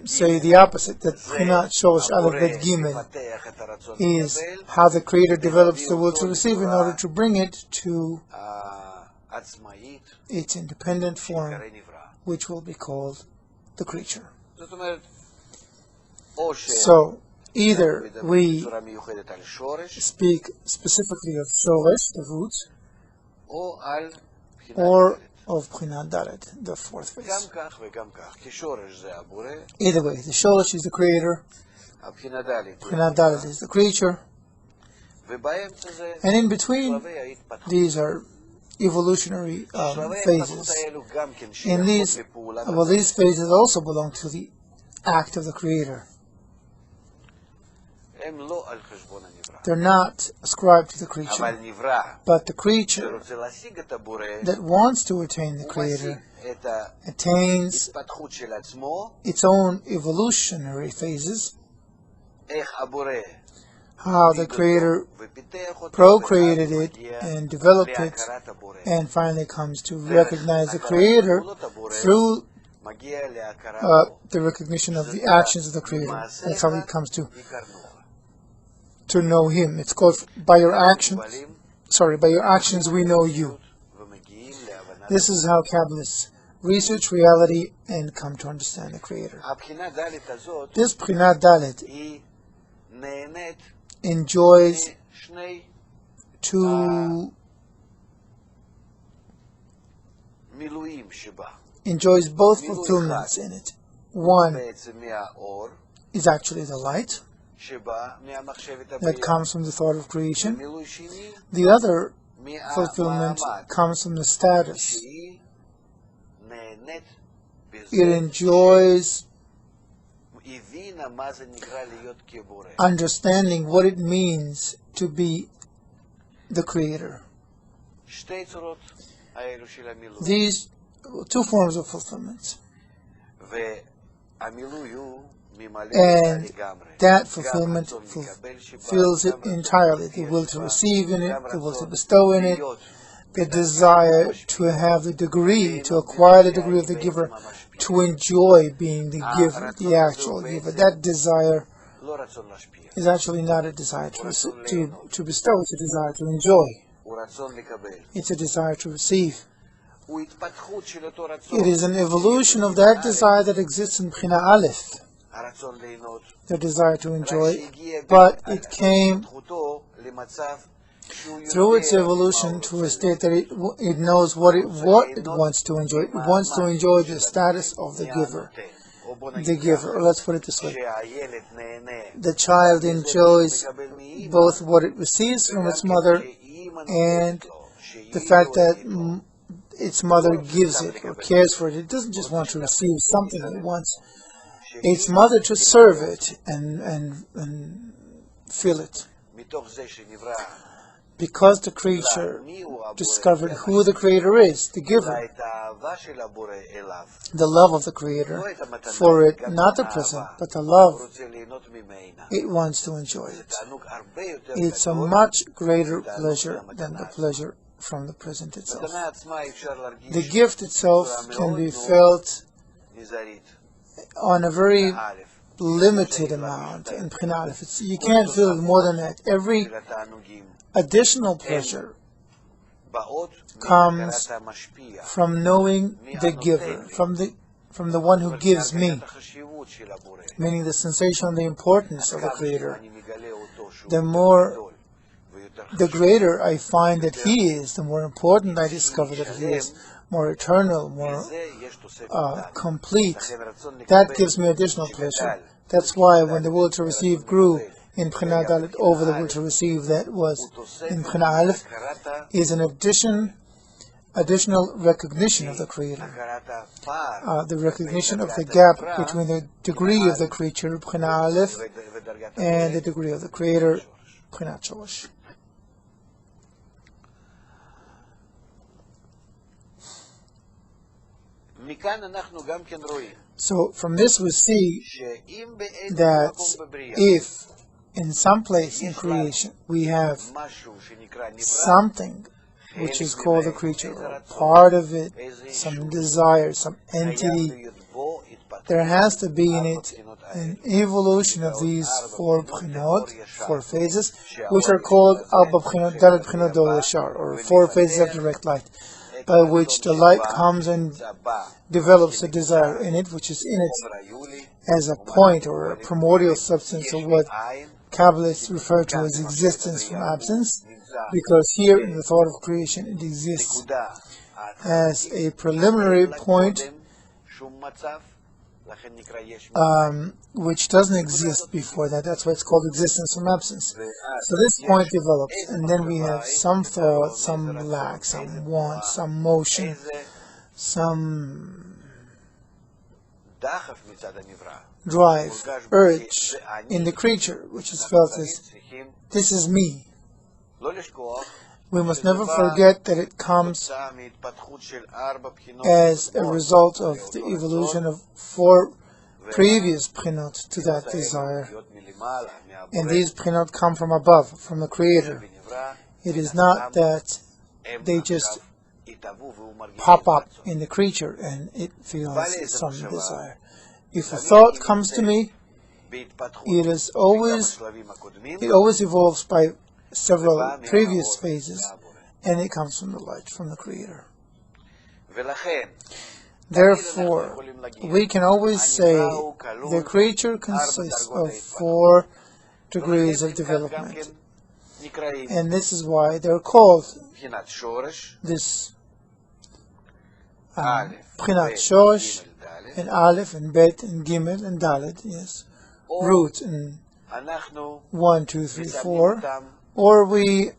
say the opposite, that Bchinat Shoresh Aleph Bet Gimel is how the creator develops the will to receive in order to bring it to its independent form, which will be called the creature. So either we speak specifically of Shoresh, the roots, or of Bchinat Daled, the 4th phase. Either way, the Shoresh is the creator, Bchinat Daled is the creature, and in between, these are evolutionary phases. And these phases also belong to the act of the creator. They're not ascribed to the creature, but the creature that wants to attain the creator attains its own evolutionary phases, how the creator procreated it and developed it, and finally comes to recognize the creator through the recognition of the actions of the creator. That's how he comes to know him. It's called by your actions we know you. This is how Kabbalists research reality and come to understand the creator. This Bchinat Daled enjoys 2 enjoys both fulfillments in it. One is actually the light that comes from the thought of creation. The other fulfillment comes from the status. It enjoys understanding what it means to be the creator. These 2 forms of fulfillment. And that fulfillment fulfills it entirely. The will to receive in it, the will to bestow in it, the desire to have the degree, to acquire the degree of the giver, to enjoy being the giver, the actual giver. That desire is actually not a desire to bestow, it's a desire to enjoy. It's a desire to receive. It is an evolution of that desire that exists in Bchinah Aleph, the desire to enjoy, but it came through its evolution to a state that it knows what it wants to enjoy. It wants to enjoy the status of the giver. Or let's put it this way. The child enjoys both what it receives from its mother and the fact that its mother gives it or cares for it. It doesn't just want to receive something, it wants its mother to serve it and feel it. Because the creature discovered who the Creator is, the giver, the love of the Creator for it, not the present, but the love, it wants to enjoy it. It's a much greater pleasure than the pleasure from the present itself. The gift itself can be felt on a very limited amount in P'china. You can't feel it more than that. Every additional pleasure comes from knowing the giver, from the one who gives me, meaning the sensation of the importance of the Creator. The greater I find that He is, the more important I discover that He is, more eternal, more complete. That gives me additional pleasure. That's why when the will to receive grew in P'china Dalet over the will to receive that was in P'china Aleph, is an additional recognition of the Creator. The recognition of the gap between the degree of the creature, P'china Aleph, and the degree of the Creator, P'china Shoresh. So from this we see that if in some place in creation we have something which is called a creature, or part of it, some desire, some entity, there has to be in it an evolution of these four p'chinot, four phases, which are called Arba P'chinot, Dalet P'chinot Dor Yashar, or four phases of direct light, by which the light comes and develops a desire in it, which is in it as a point or a primordial substance, or what Kabbalists refer to as existence from absence, because here in the thought of creation it exists as a preliminary point which doesn't exist before that. That's why it's called existence from absence. So this point develops, and then we have some thought, some lack, some want, some motion, some drive, urge in the creature, which is felt as, this is me. We must never forget that it comes as a result of the evolution of four previous p'chinot to that desire. And these p'chinot come from above, from the Creator. It is not that they just pop up in the creature and it feels some desire. If a thought comes to me, it always evolves by several previous phases, and it comes from the light, from the Creator. Therefore, we can always say the creature consists of four degrees of development, and this is why they're called this P'chinat Shoresh, and Aleph, and Bet, and Gimel, and Dalet, yes, root, and 1, 2, 3, 4, or we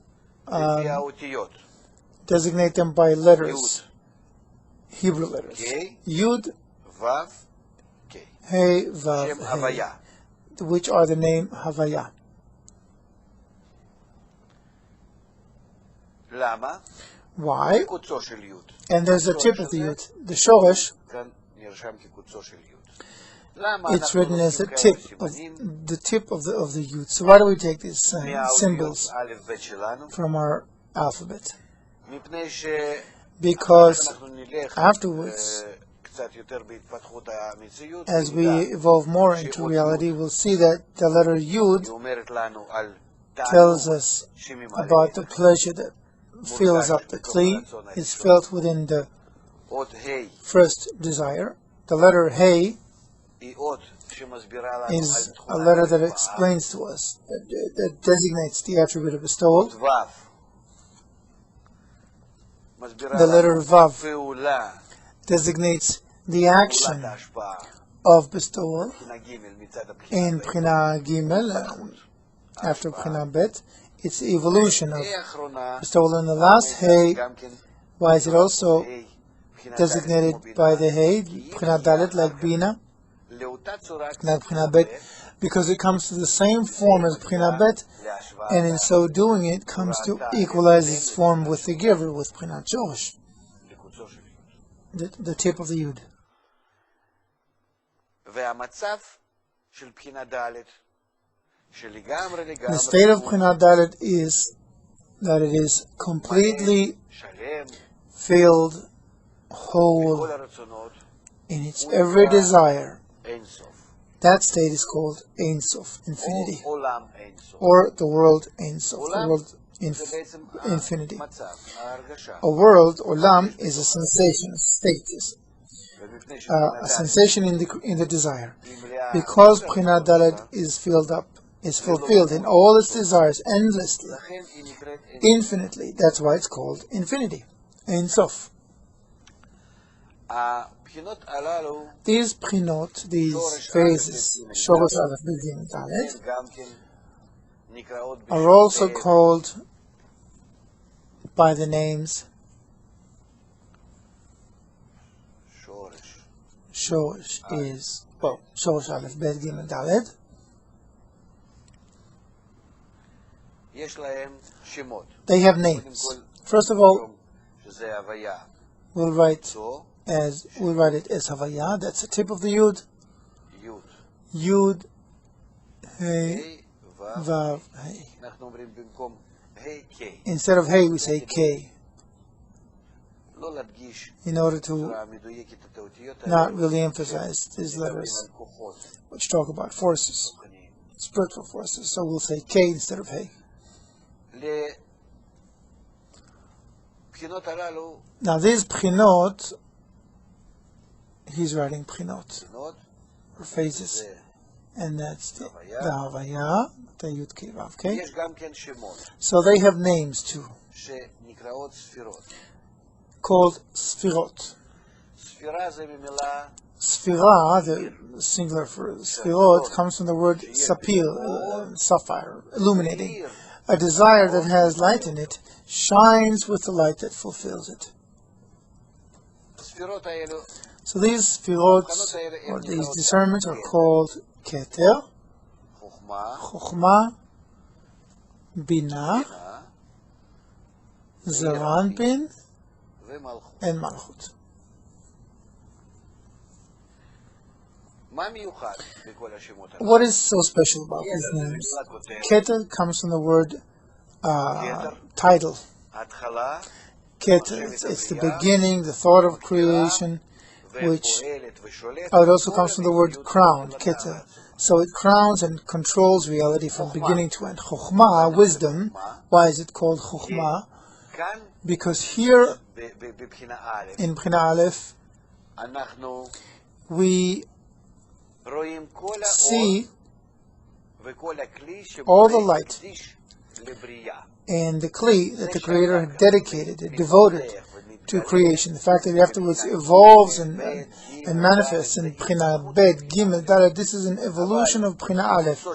designate them by letters, Hebrew letters, Yud, Hey, Vav, Hey, which are the name Havaya. Why? And there's a tip of the Yud. The Shoresh, it's written as the tip of the Yud. So why do we take these symbols from our alphabet? Because afterwards, as we evolve more into reality, we'll see that the letter Yud tells us about the pleasure that fills up the kli, is felt within the first desire. The letter Hey is a letter that explains to us, that designates the attribute of bestowal. The letter Vav designates the action of bestowal in Bchina Gimel, after Bchina Bet. It's the evolution of bestowal in the last Hey. Why is it also designated by the Hey, Bchina Dalet, like Bina, like Bchina Bet? Because it comes to the same form as Bchina Bet, and in so doing it comes to equalize its form with the giver, with Bchina Shoresh, the tip of the Yud. The state of Bchina Dalet is that it is completely filled, whole, in its every desire. That state is called Ein Sof, infinity, or the world Ein Sof, the world infinity. A world, Olam, is a sensation, a state, a sensation in the desire. Because Bchina Dalet is filled up, is fulfilled in all its desires endlessly, infinitely. That's why it's called infinity, Ein Sof. These Bchinot, these phases, Shoresh Aleph B'Gimel Dalet, are also called by the names Shoresh is, well, Shoresh Aleph Bet Gimel Dalet. They have names. First of all, we'll write it as Havaya. That's the tip of the Yud. Yud, Hey, Vav, Hey. Instead of Hey, we say K, in order to not really emphasize these letters, which talk about forces, spiritual forces. So we'll say K instead of Hey. Now these Bchinot, he's writing Bchinot, or phases, and that's the Havaya, the Yud Kei Vav Kei. So they have names too, called Sfirot. Sfira, the singular for Sfirot, comes from the word sapir, sapphire, illuminating. A desire that has light in it shines with the light that fulfills it. So these Sfirot, or these discernments, are called Keter, Chokhmah, Bina, Zeranpin, and Malchut. What is so special about these names? Keter comes from the word title. Keter, it's the beginning, the thought of creation, which it also comes from the word crown, Keter. So it crowns and controls reality from beginning to end. Chokhmah, wisdom. Why is it called Chokhmah? Because here in Bchina Aleph, we see all the light and the kli that the Creator had dedicated, devoted to creation. The fact that it afterwards evolves and manifests in Bchina Bet, Gimel, Dalet. This is an evolution of Bchina Aleph.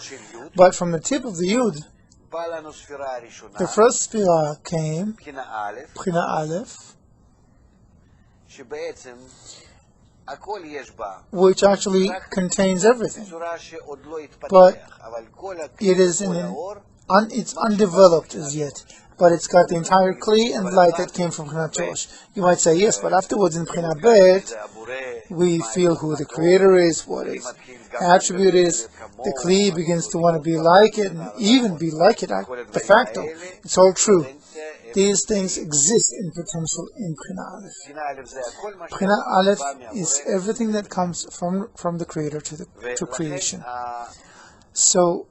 But from the tip of the Yud, the first Sfira came, Bchina Aleph, which actually contains everything, but it is it's undeveloped as yet, but it's got the entire kli and light that came from Bchina Shoresh. You might say, yes, but afterwards in Bchina Bet, we feel who the Creator is, what His attribute is. The kli begins to want to be like it, and even be like it de facto. It's all true. These things exist in potential in Bchina Aleph. Bchina Aleph is everything that comes from the Creator to creation. So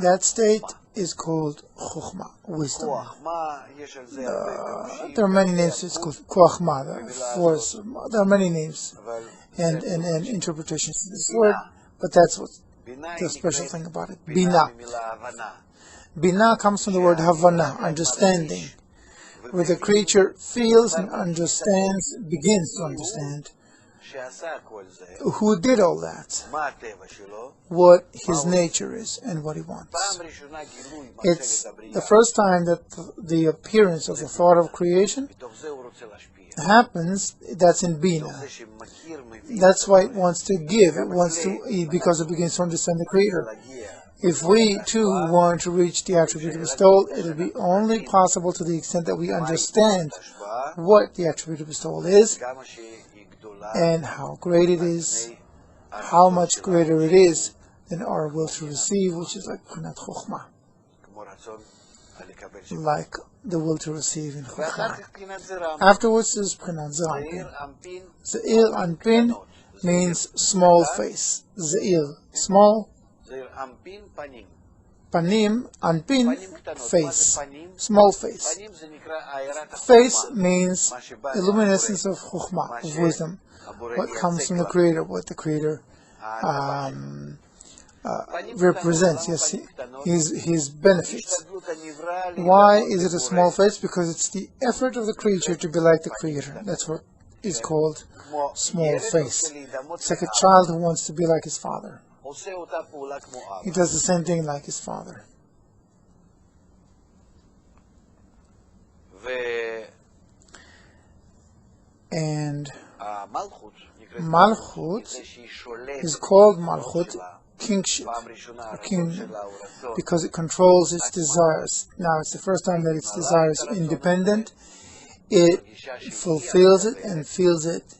that state is called Chokhmah, wisdom. There are many names. It's called Koachma, force. There are many names and interpretations to this word, but that's what the special thing about it. Bina. Bina comes from the word Havana, understanding. where the creature feels and understands, begins to understand who did all that, what his nature is, and what he wants. It's the first time that the appearance of the thought of creation happens. That's in Bina. That's why it wants to give. It wants to, because it begins to understand the Creator. If we too want to reach the attribute of bestowal, it will be only possible to the extent that we understand what the attribute of bestowal is, and how great it is, how much greater it is than our will to receive, which is like Prinat Chokhmah, like the will to receive in Chokhmah. Afterwards is Prinat Zeir Anpin. Zeir Anpin means small face. Zeir, small. Panim, Anpin, face, small face. Face means the luminescence of Chokhmah, of wisdom, what comes from the Creator, what the Creator represents, yes, his benefits. Why is it a small face? Because it's the effort of the creature to be like the Creator. That's what is called small face. It's like a child who wants to be like his father. He does the same thing like his father. And Malchut is called Malchut, kingship, or kingdom, because it controls its desires. Now it's the first time that its desires are independent. It fulfills it and feels it.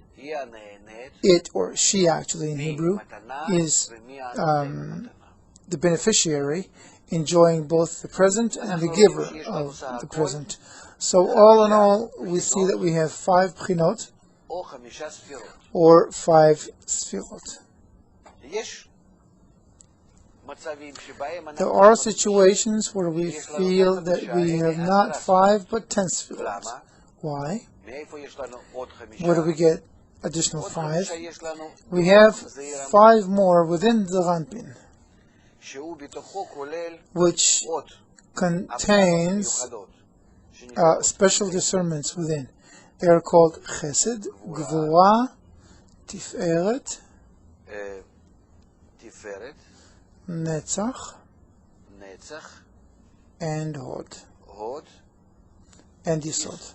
It, or she actually in Hebrew, is the beneficiary, enjoying both the present and the giver of the present. So all in all, we see that we have 5 pchinot, or 5 sfirot. There are situations where we feel that we have not 5 but 10 sfirot. Why? Where do we get additional 5? We have 5 more within the Ranpin, which contains special discernments within. They are called Chesed, Gvura, Tiferet, Netzach, and Hod, and Yisod.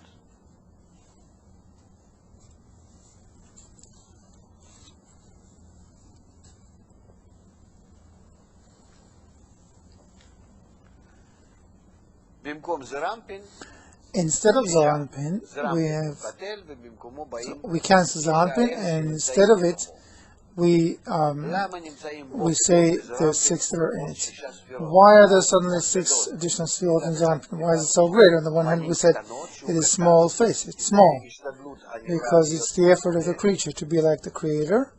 Instead of Zeir Anpin, we cancel Zeir Anpin, and instead of it, we say there's 6 that are in it. Why are there suddenly 6 additional sfirot in Zeir Anpin? Why is it so great? On the one hand, we said it is small face. It's small because it's the effort of the creature to be like the Creator.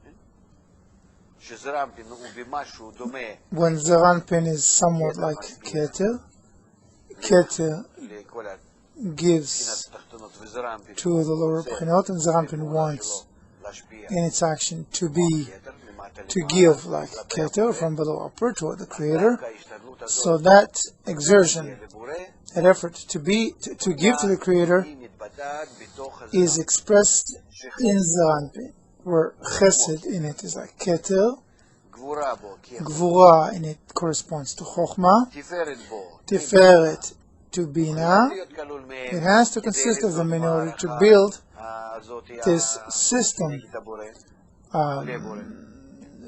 When Zeir Anpin is somewhat like Keter, Keter gives to the lower pchinot, and Zeir Anpin wants in its action to give like Keter, from below upward toward the Creator. So that exertion, that effort to give to the Creator, is expressed in Zeir Anpin, where Chesed in it is like Keter, Gvura in it corresponds to Chokhmah, Tiferet to Bina. It has to consist of them in order to build this system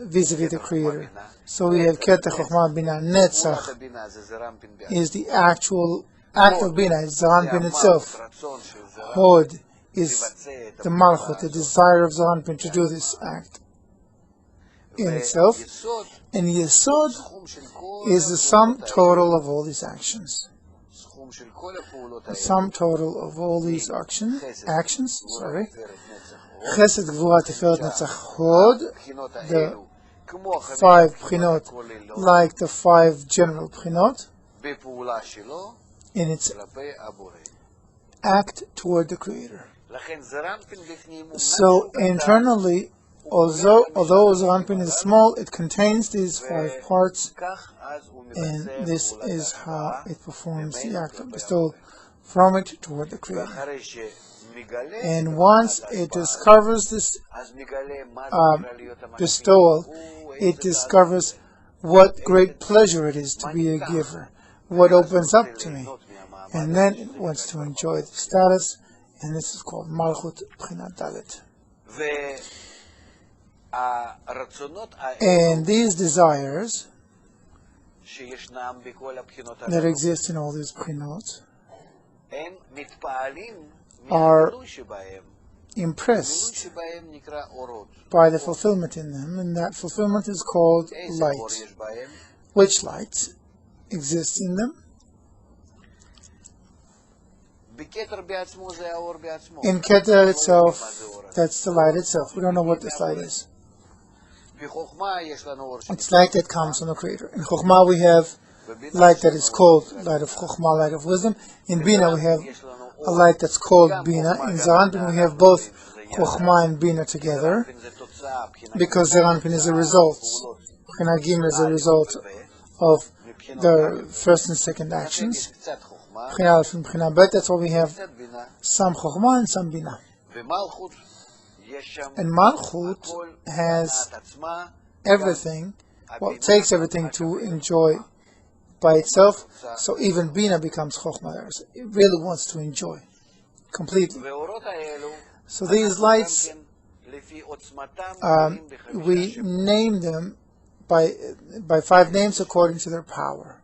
vis-a-vis the Creator. So we have Keter, Chokhmah, Bina. Netzach is the actual act of Bina, it's Zeir Anpin itself. Hod is the Malchut, the desire of Zeir Anpin to do this act in itself. And Yesod is the sum total of all these actions. The sum total of all these actions. Chesed, Gvura, Tiferet, Netzach, Hod, the 5 pchinot, like the 5 general pchinot, in its act toward the Creator. So internally, although Zeir Anpin is small, it contains these 5 parts, and this is how it performs the act of bestowal. from it toward the Creator. And once it discovers this bestowal, it discovers what great pleasure it is to be a giver, what opens up to me. And then it wants to enjoy the status, and this is called Malchut B'chinat Dalet. And these desires that exist in all these B'chinot are impressed by the fulfillment in them, and that fulfillment is called light. Which light exists in them? In Keter itself, that's the light itself. We don't know what this light is. It's light that comes from the Creator. In Chokhmah we have light that is called light of Chokhmah, light of wisdom. In Bina we have a light that's called Bina. In Zaranpin we have both Chokhmah and Bina together, because Zaranpin is a result. B'chinat Gimel is a result of the first and second actions. B'chinat Aleph and B'chinat Bet, that's why we have some Chokhmah and some Bina. And Malchut has everything, well, takes everything to enjoy by itself, so even Bina becomes Chokhmah. It really wants to enjoy completely. So these lights, we name them by 5 names according to their power.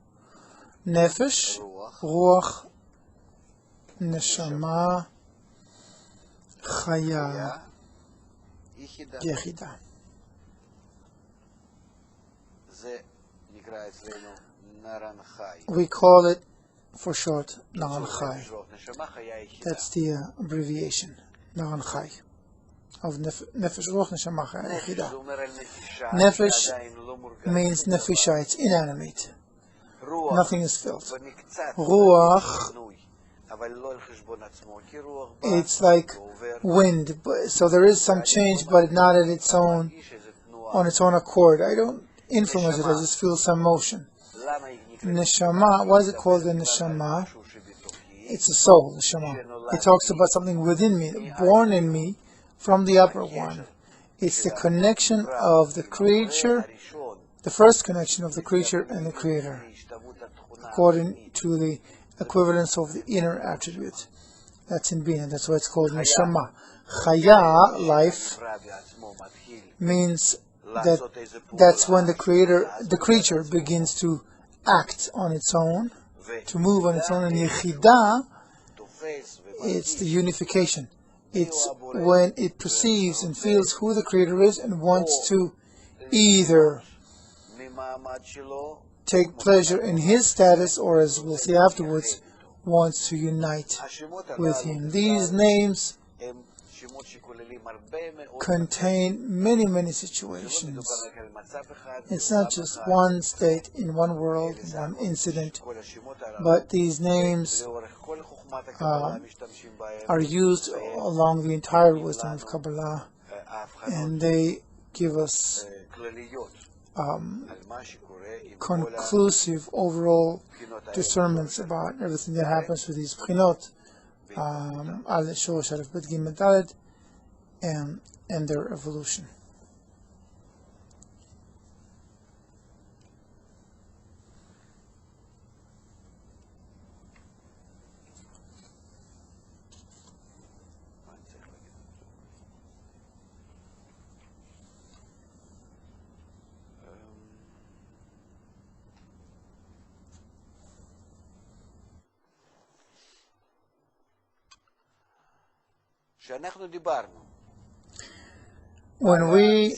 Nefesh, Ruach, Neshama, Chaya, Yechida. We call it for short Naran Chai. That's the abbreviation, Naran Chai, of Nefesh, Ruach, Neshama, Chaya, Yechida. Nefesh means Nefisha, it's inanimate. Nothing is filled. Ruach, it's like wind, so there is some change, but not on its own accord. I don't influence it, I just feel some motion. Neshama, why is it called the Neshama? It's a soul, Neshama. It talks about something within me, born in me from the upper one. It's the connection of the creature, the first connection of the creature and the Creator, according to the equivalence of the inner attribute. That's in Bina, that's why it's called Neshama. Chaya, life, means that's when the creature begins to act on its own, to move on its own. And Yechida, it's the unification. It's when it perceives and feels who the Creator is and wants to either take pleasure in His status, or, as we'll see afterwards, wants to unite with Him. These names contain many, many situations. It's not just one state in one world, one incident, but these names are used along the entire wisdom of Kabbalah, and they give us conclusive overall discernments about everything that happens with these B'chinot, Aleph, Shorosh, Aleph, Bet, Gimel, Dalet, and their evolution. When we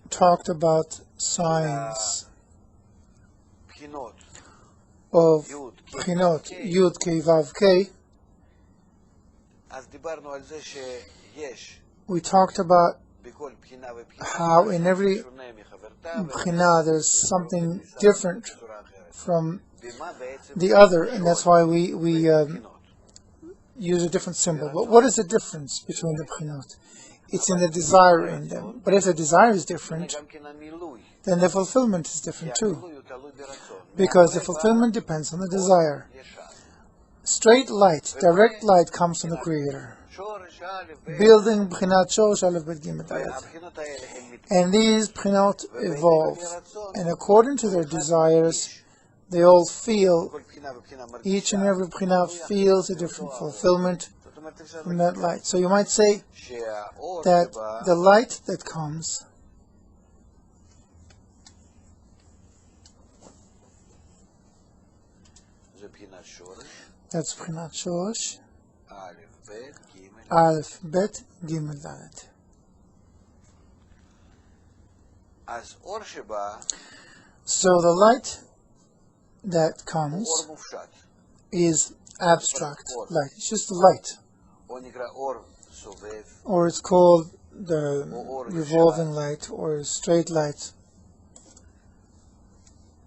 talked about signs of B'chinot, Yud, K, Vav, K, we talked about how in every B'chinah there's something different from the other, and that's why we use a different symbol. But what is the difference between the B'chinot? It's in the desire in them. But if the desire is different, then the fulfillment is different too. Because the fulfillment depends on the desire. straight light, direct light comes from the Creator. Building B'chinat Shorosh Aleph Bet Gimel Dalet. And these B'chinot evolve, and according to their desires, they all feel, each and every B'china feels a different fulfillment from that light. So you might say that the light that comes that's B'chinat Shorosh Aleph Bet Gimel Dalet. So the light that comes is abstract light. It's just light. Or it's called the revolving light or straight light.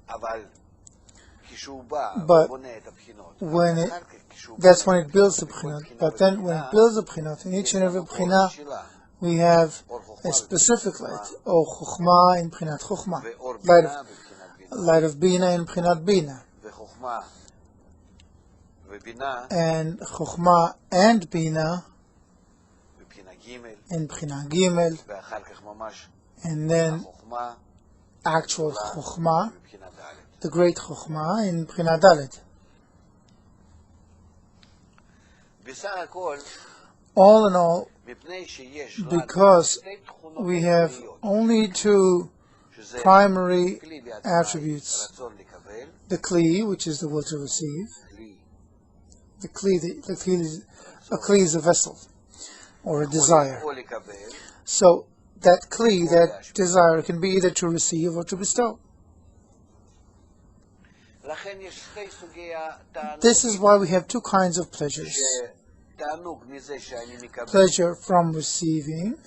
But that's when it builds the B'chinot. But then when it builds the B'chinot, in each and every B'china, we have a specific light, or Chokhmah in B'chinat Chokhmah, light of Bina in B'chinat Bina, and Chokhmah and Bina in B'chinat Gimel, and then actual Chokhmah, the great Chokhmah in B'chinat Dalet. All in all, because we have only two primary attributes, the kli, which is the will to receive, a kli is a vessel, or a desire. So that kli, that desire, can be either to receive or to bestow. This is why we have two kinds of pleasures. Pleasure from receiving,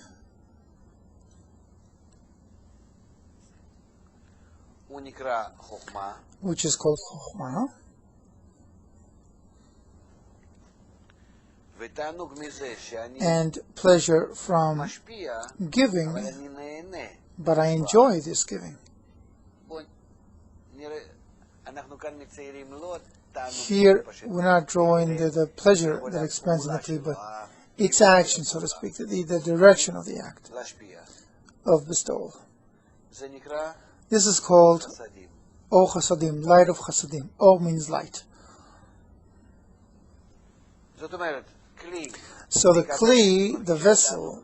which is called Chokhmah, and pleasure from giving, but I enjoy this giving. Here, we're not drawing the pleasure that expands in the kli, but its action, so to speak, the direction of the act of bestowal. This is called O Chasadim, light of Chasadim. O means light. So the kli, the vessel,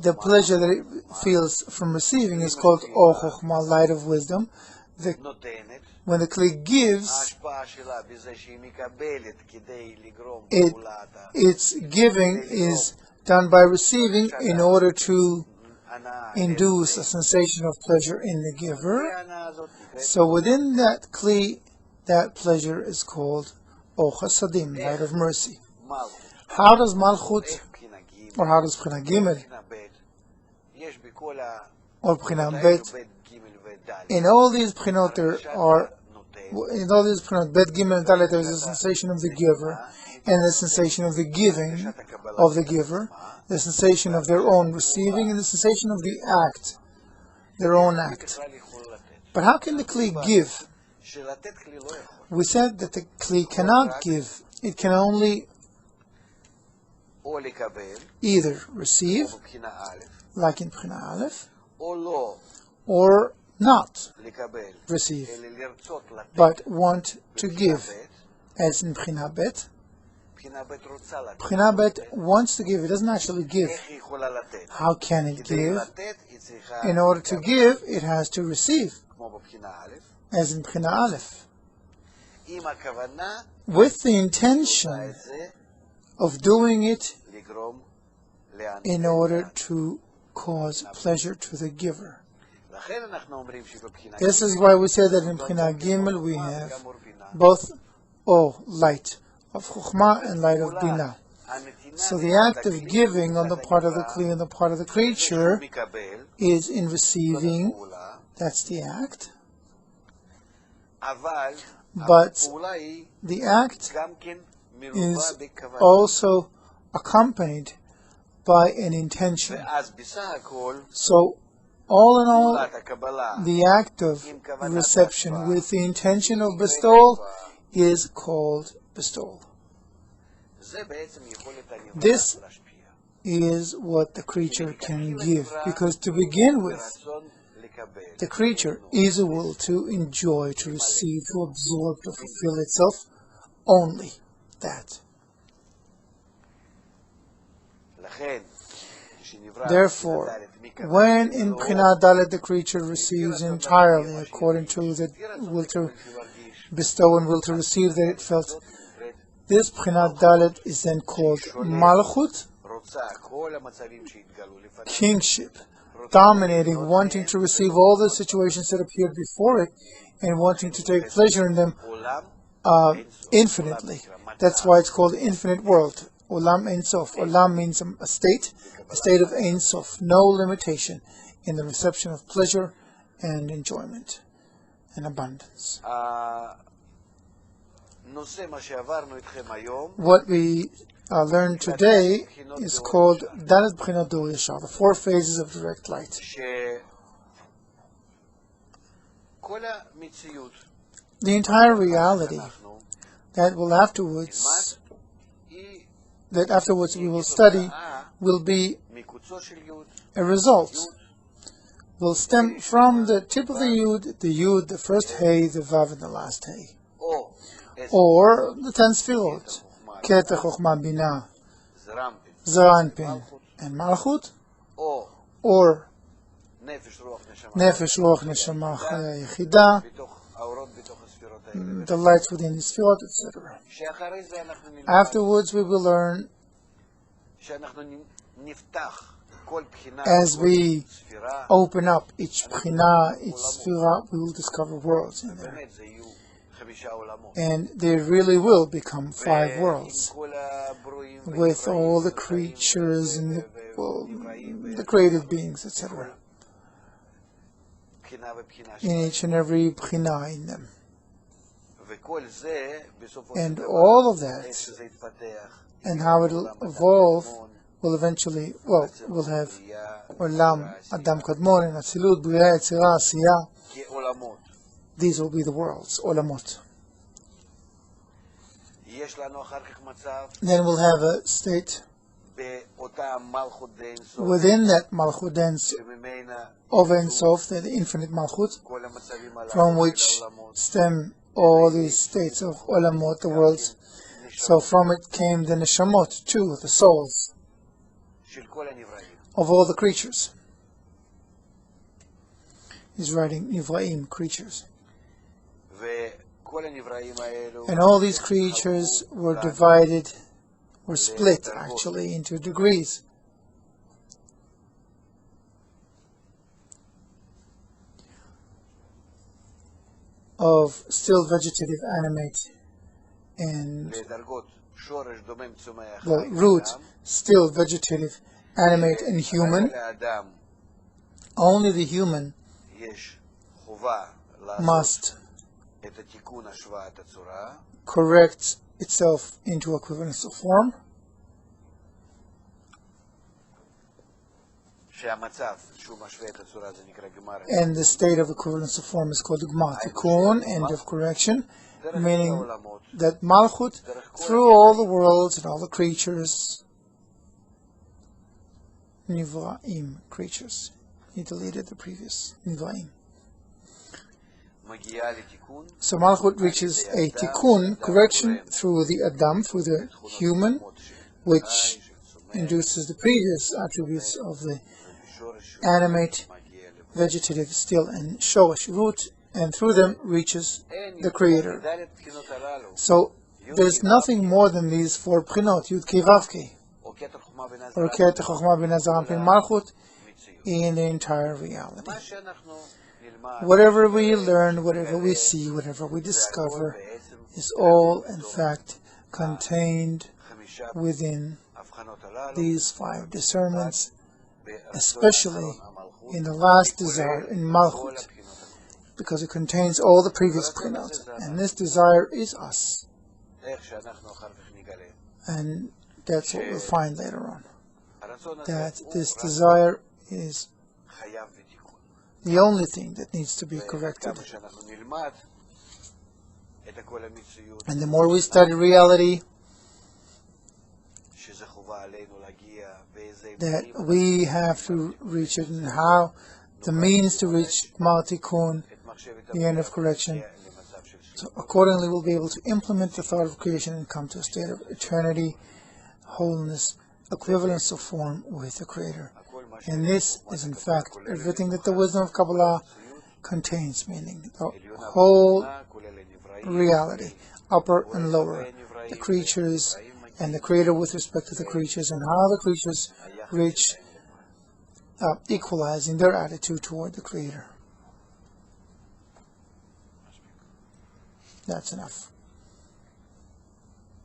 the pleasure that it feels from receiving is called O Chokhmah, light of wisdom. When the kli gives, its giving is done by receiving in order to induce a sensation of pleasure in the giver. So within that kli, that pleasure is called O Chasadim, light of mercy. How does Malchut, or how does B'chinat Gimel, or B'chinat Bet, in all these B'chinot Bet Gimel and Dalet, there is a sensation of the giver, and the sensation of the giving of the giver, the sensation of their own receiving, and the sensation of the act, their own act. But how can the kli give? We said that the kli cannot give. It can only either receive, like in B'china Aleph, or not receive, but want to give, as in B'china Bet. B'china Bet wants to give, it doesn't actually give. How can it give? In order to give, it has to receive, as in B'china Aleph, with the intention of doing it in order to cause pleasure to the giver. This is why we say that in B'china Gimel we have both light of Chokhmah and light of Bina. So the act of giving on the part of the kli and the part of the creature is in receiving, that's the act. But the act is also accompanied by an intention. So all in all, the act of reception with the intention of bestowal is called bestowal. This is what the creature can give, because to begin with, the creature is a will to enjoy, to receive, to absorb, to fulfill itself, only that. Therefore, when in B'china Dalet the creature receives entirely according to the will to bestow and will to receive that it felt, this B'china Dalet is then called Malchut, kingship, dominating, wanting to receive all the situations that appeared before it and wanting to take pleasure in them infinitely. That's why it's called infinite world. Olam Ein Sof. Olam means a state of Ein Sof, no limitation in the reception of pleasure and enjoyment and abundance. What we learned today is called Dalet B'chinot Dor Yashar, the 4 phases of direct light. The entire reality that afterwards we will study will be a result, will stem from the tip of the Yud, the first Hey, the Vav, and the last Hey. Or the 10 Sfirot, Keter, Chochmah, Binah, Zaranpin, and Malchut, or Nefesh, Ruach, Neshama, Chaya, Yechidah, the lights within the Sfirot, etc. Afterwards we will learn, as we open up each B'china, each Sfirah, we will discover worlds in there. And there really will become 5 worlds, with all the creatures and the created beings, etc. in each and every B'china in them. And all of that, and how it will evolve, will eventually, we'll have Olam, Adam Kadmon, and Atzilut, Bria, Yetzirah, Asiyah. These will be the worlds, Olamot. Then we'll have a state within that Malchut dance of Ein Sof, the infinite Malchut, from which stem all these states of Olamot, the worlds. So from it came the Neshamot too, the souls of all the creatures. He's writing Nivraim, creatures. And all these creatures were split actually into degrees. Of still vegetative, animate, and the root, still vegetative, animate, and human. Only the human must correct itself into equivalence of form, and the state of equivalence of form is called Gmar Tikkun, end of correction, meaning that Malchut, through all the worlds and all the creatures, Nivraim, creatures. He deleted the previous Nivraim. So Malchut reaches a Tikkun, correction, through the Adam, through the human, which induces the previous attributes of the animate, vegetative, still, and Shoresh, root, and through them reaches the Creator. So there's nothing more than these 4 B'chinot, Yud Kei Vav Kei, or Keter Chochmah Binah Zaranpin Malchut, in the entire reality. Whatever we learn, whatever we see, whatever we discover, is all in fact contained within these 5 discernments, especially in the last desire, in Malchut, because it contains all the previous B'chinot, and this desire is us. And that's what we'll find later on, that this desire is the only thing that needs to be corrected. And the more we study reality, that we have to reach it, and how the means to reach Maltikun, the end of correction. So accordingly, we'll be able to implement the thought of creation and come to a state of eternity, wholeness, equivalence of form with the Creator. And this is in fact everything that the wisdom of Kabbalah contains, meaning the whole reality, upper and lower, the creatures and the Creator with respect to the creatures, and how the creatures reach equalizing their attitude toward the Creator. That's enough.